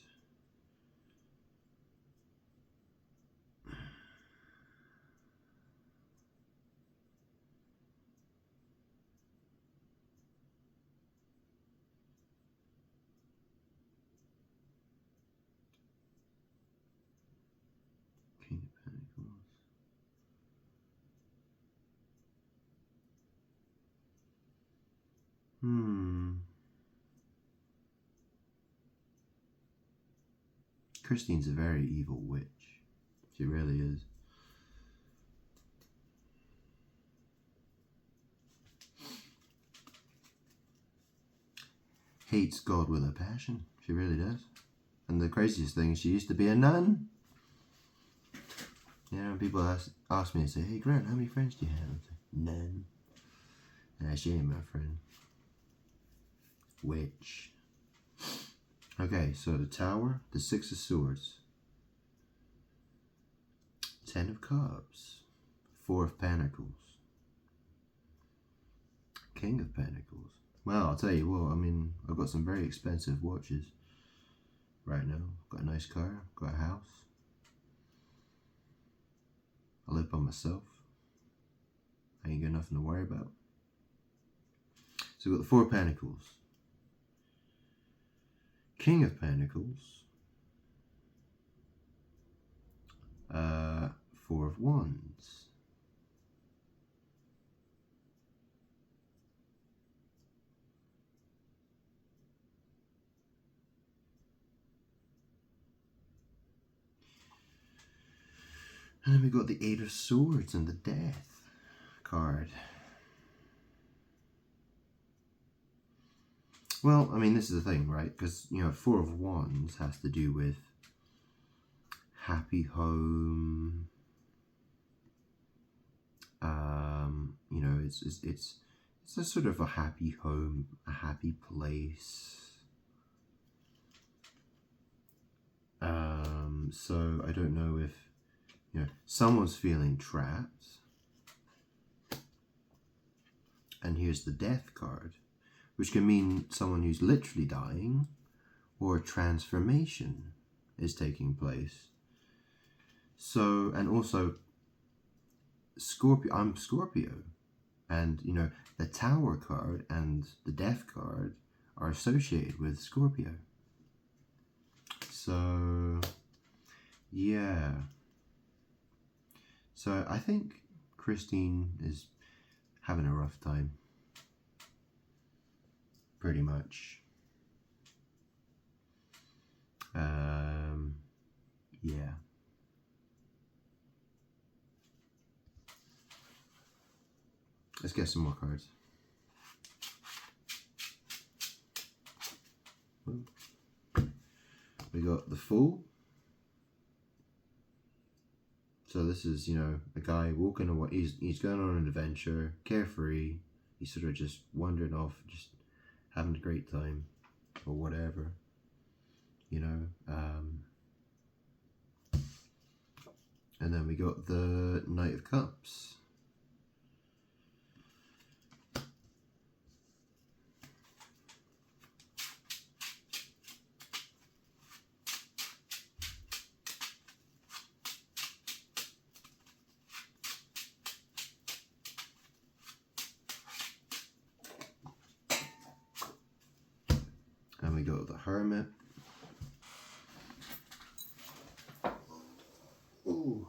King of Pentacles. Christine's a very evil witch. She really is. Hates God with a passion. She really does. And the craziest thing is she used to be a nun. You know, people ask me and say, "Hey Grant, how many friends do you have?" I say, "None." Nah, she ain't my friend. Witch. Okay, so the Tower, the Six of Swords, Ten of Cups, Four of Pentacles, King of Pentacles. Well, I'll tell you what, I mean, I've got some very expensive watches right now. Got a nice car, got a house. I live by myself. I ain't got nothing to worry about. So we've got the Four of Pentacles, King of Pentacles, Four of Wands, and then we got the Eight of Swords and the Death card. Well, I mean, this is the thing, right? Because, you know, Four of Wands has to do with happy home. You know, it's a sort of a happy home, a happy place. So I don't know if, you know, someone's feeling trapped. And here's the Death card, which can mean someone who's literally dying, or a transformation is taking place. So, and also, Scorpio. I'm Scorpio, and you know the Tower card and the Death card are associated with Scorpio. So yeah. So I think Christine is having a rough time. Pretty much. Yeah. Let's get some more cards. We got the Fool. So this is, you know, a guy walking away. He's going on an adventure, carefree. He's sort of just wandering off, just having a great time, or whatever. You know. And then we got the Knight of Cups. And we got the Hermit. Ooh.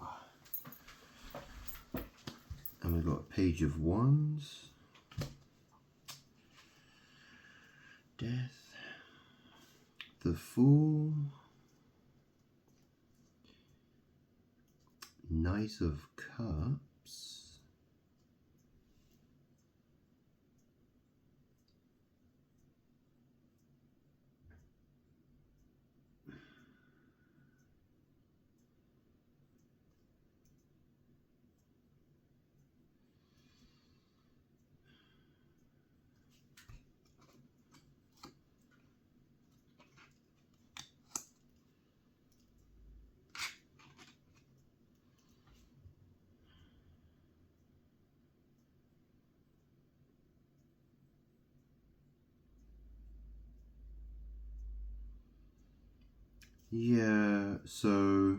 And we got a Page of Wands. Death. The Fool. Knight of Cups. Yeah, so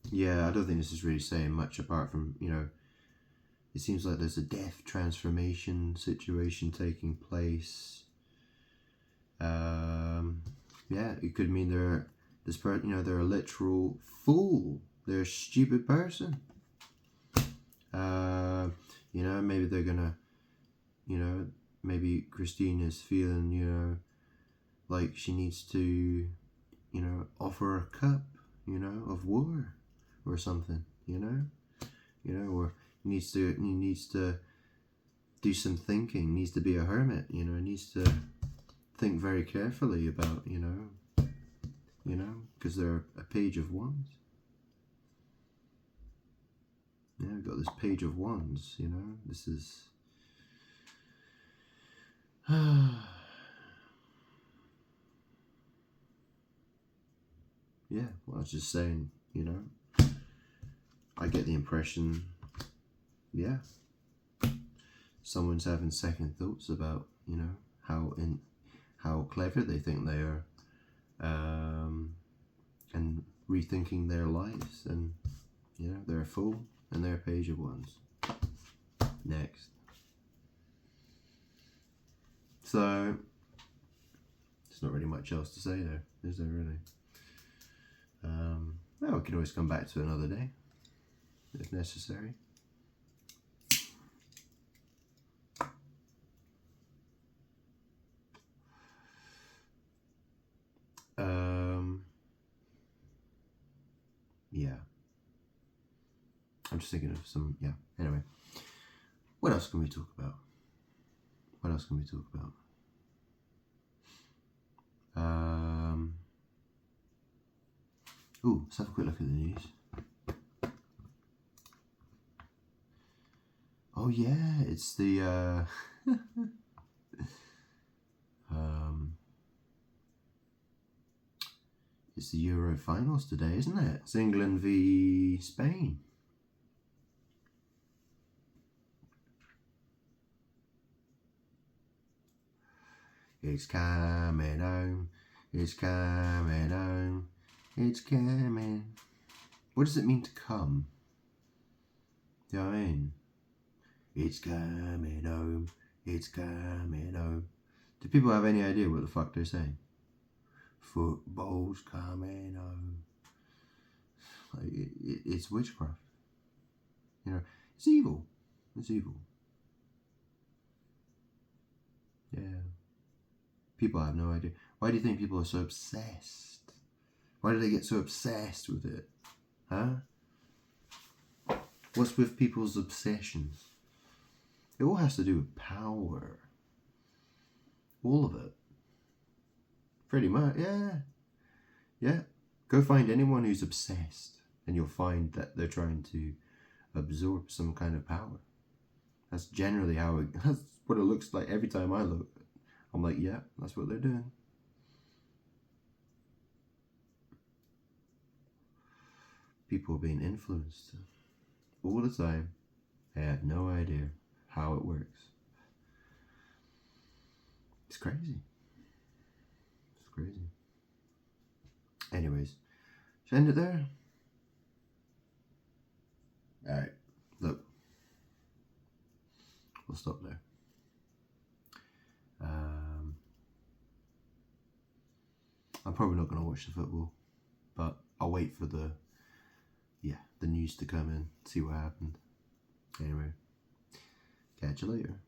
yeah, I don't think this is really saying much apart from, you know, it seems like there's a death transformation situation taking place. Yeah, it could mean they're they're a literal fool. They're a stupid person. You know, maybe they're gonna, you know, maybe Christine is feeling, you know, like she needs to, you know, offer a cup, you know, of war or something, you know, or he needs to do some thinking, needs to be a hermit, you know, needs to think very carefully about, you know, because they're a Page of Wands. Yeah, we've got this Page of Wands, you know, this is yeah, well, I was just saying, you know, I get the impression, yeah, someone's having second thoughts about, you know, how clever they think they are, and rethinking their lives, and you know, they're a fool and they're a Page of Wands. Next. So there's not really much else to say there, is there really? Well, we can always come back to another day if necessary. Yeah. I'm just thinking of some, yeah. Anyway, what else can we talk about? What else can we talk about? Ooh, let's have a quick look at the news. Oh yeah, it's the it's the Euro finals today, isn't it? It's England v Spain. It's coming home. It's coming home. It's coming. What does it mean to come? You know what I mean? It's coming home. It's coming home. Do people have any idea what the fuck they're saying? Football's coming home. Like, it's witchcraft. You know, it's evil. It's evil. Yeah. People have no idea. Why do you think people are so obsessed? Why do they get so obsessed with it? Huh? What's with people's obsessions? It all has to do with power. All of it. Pretty much, yeah. Yeah. Go find anyone who's obsessed and you'll find that they're trying to absorb some kind of power. That's generally that's what it looks like every time I look. I'm like, yeah, that's what they're doing. People are being influenced all the time. They have no idea how it works. It's crazy. It's crazy. Anyways, should I end it there? Alright, look. We'll stop there. I'm probably not going to watch the football, but I'll wait for the news to come in, see what happened. Anyway, catch you later.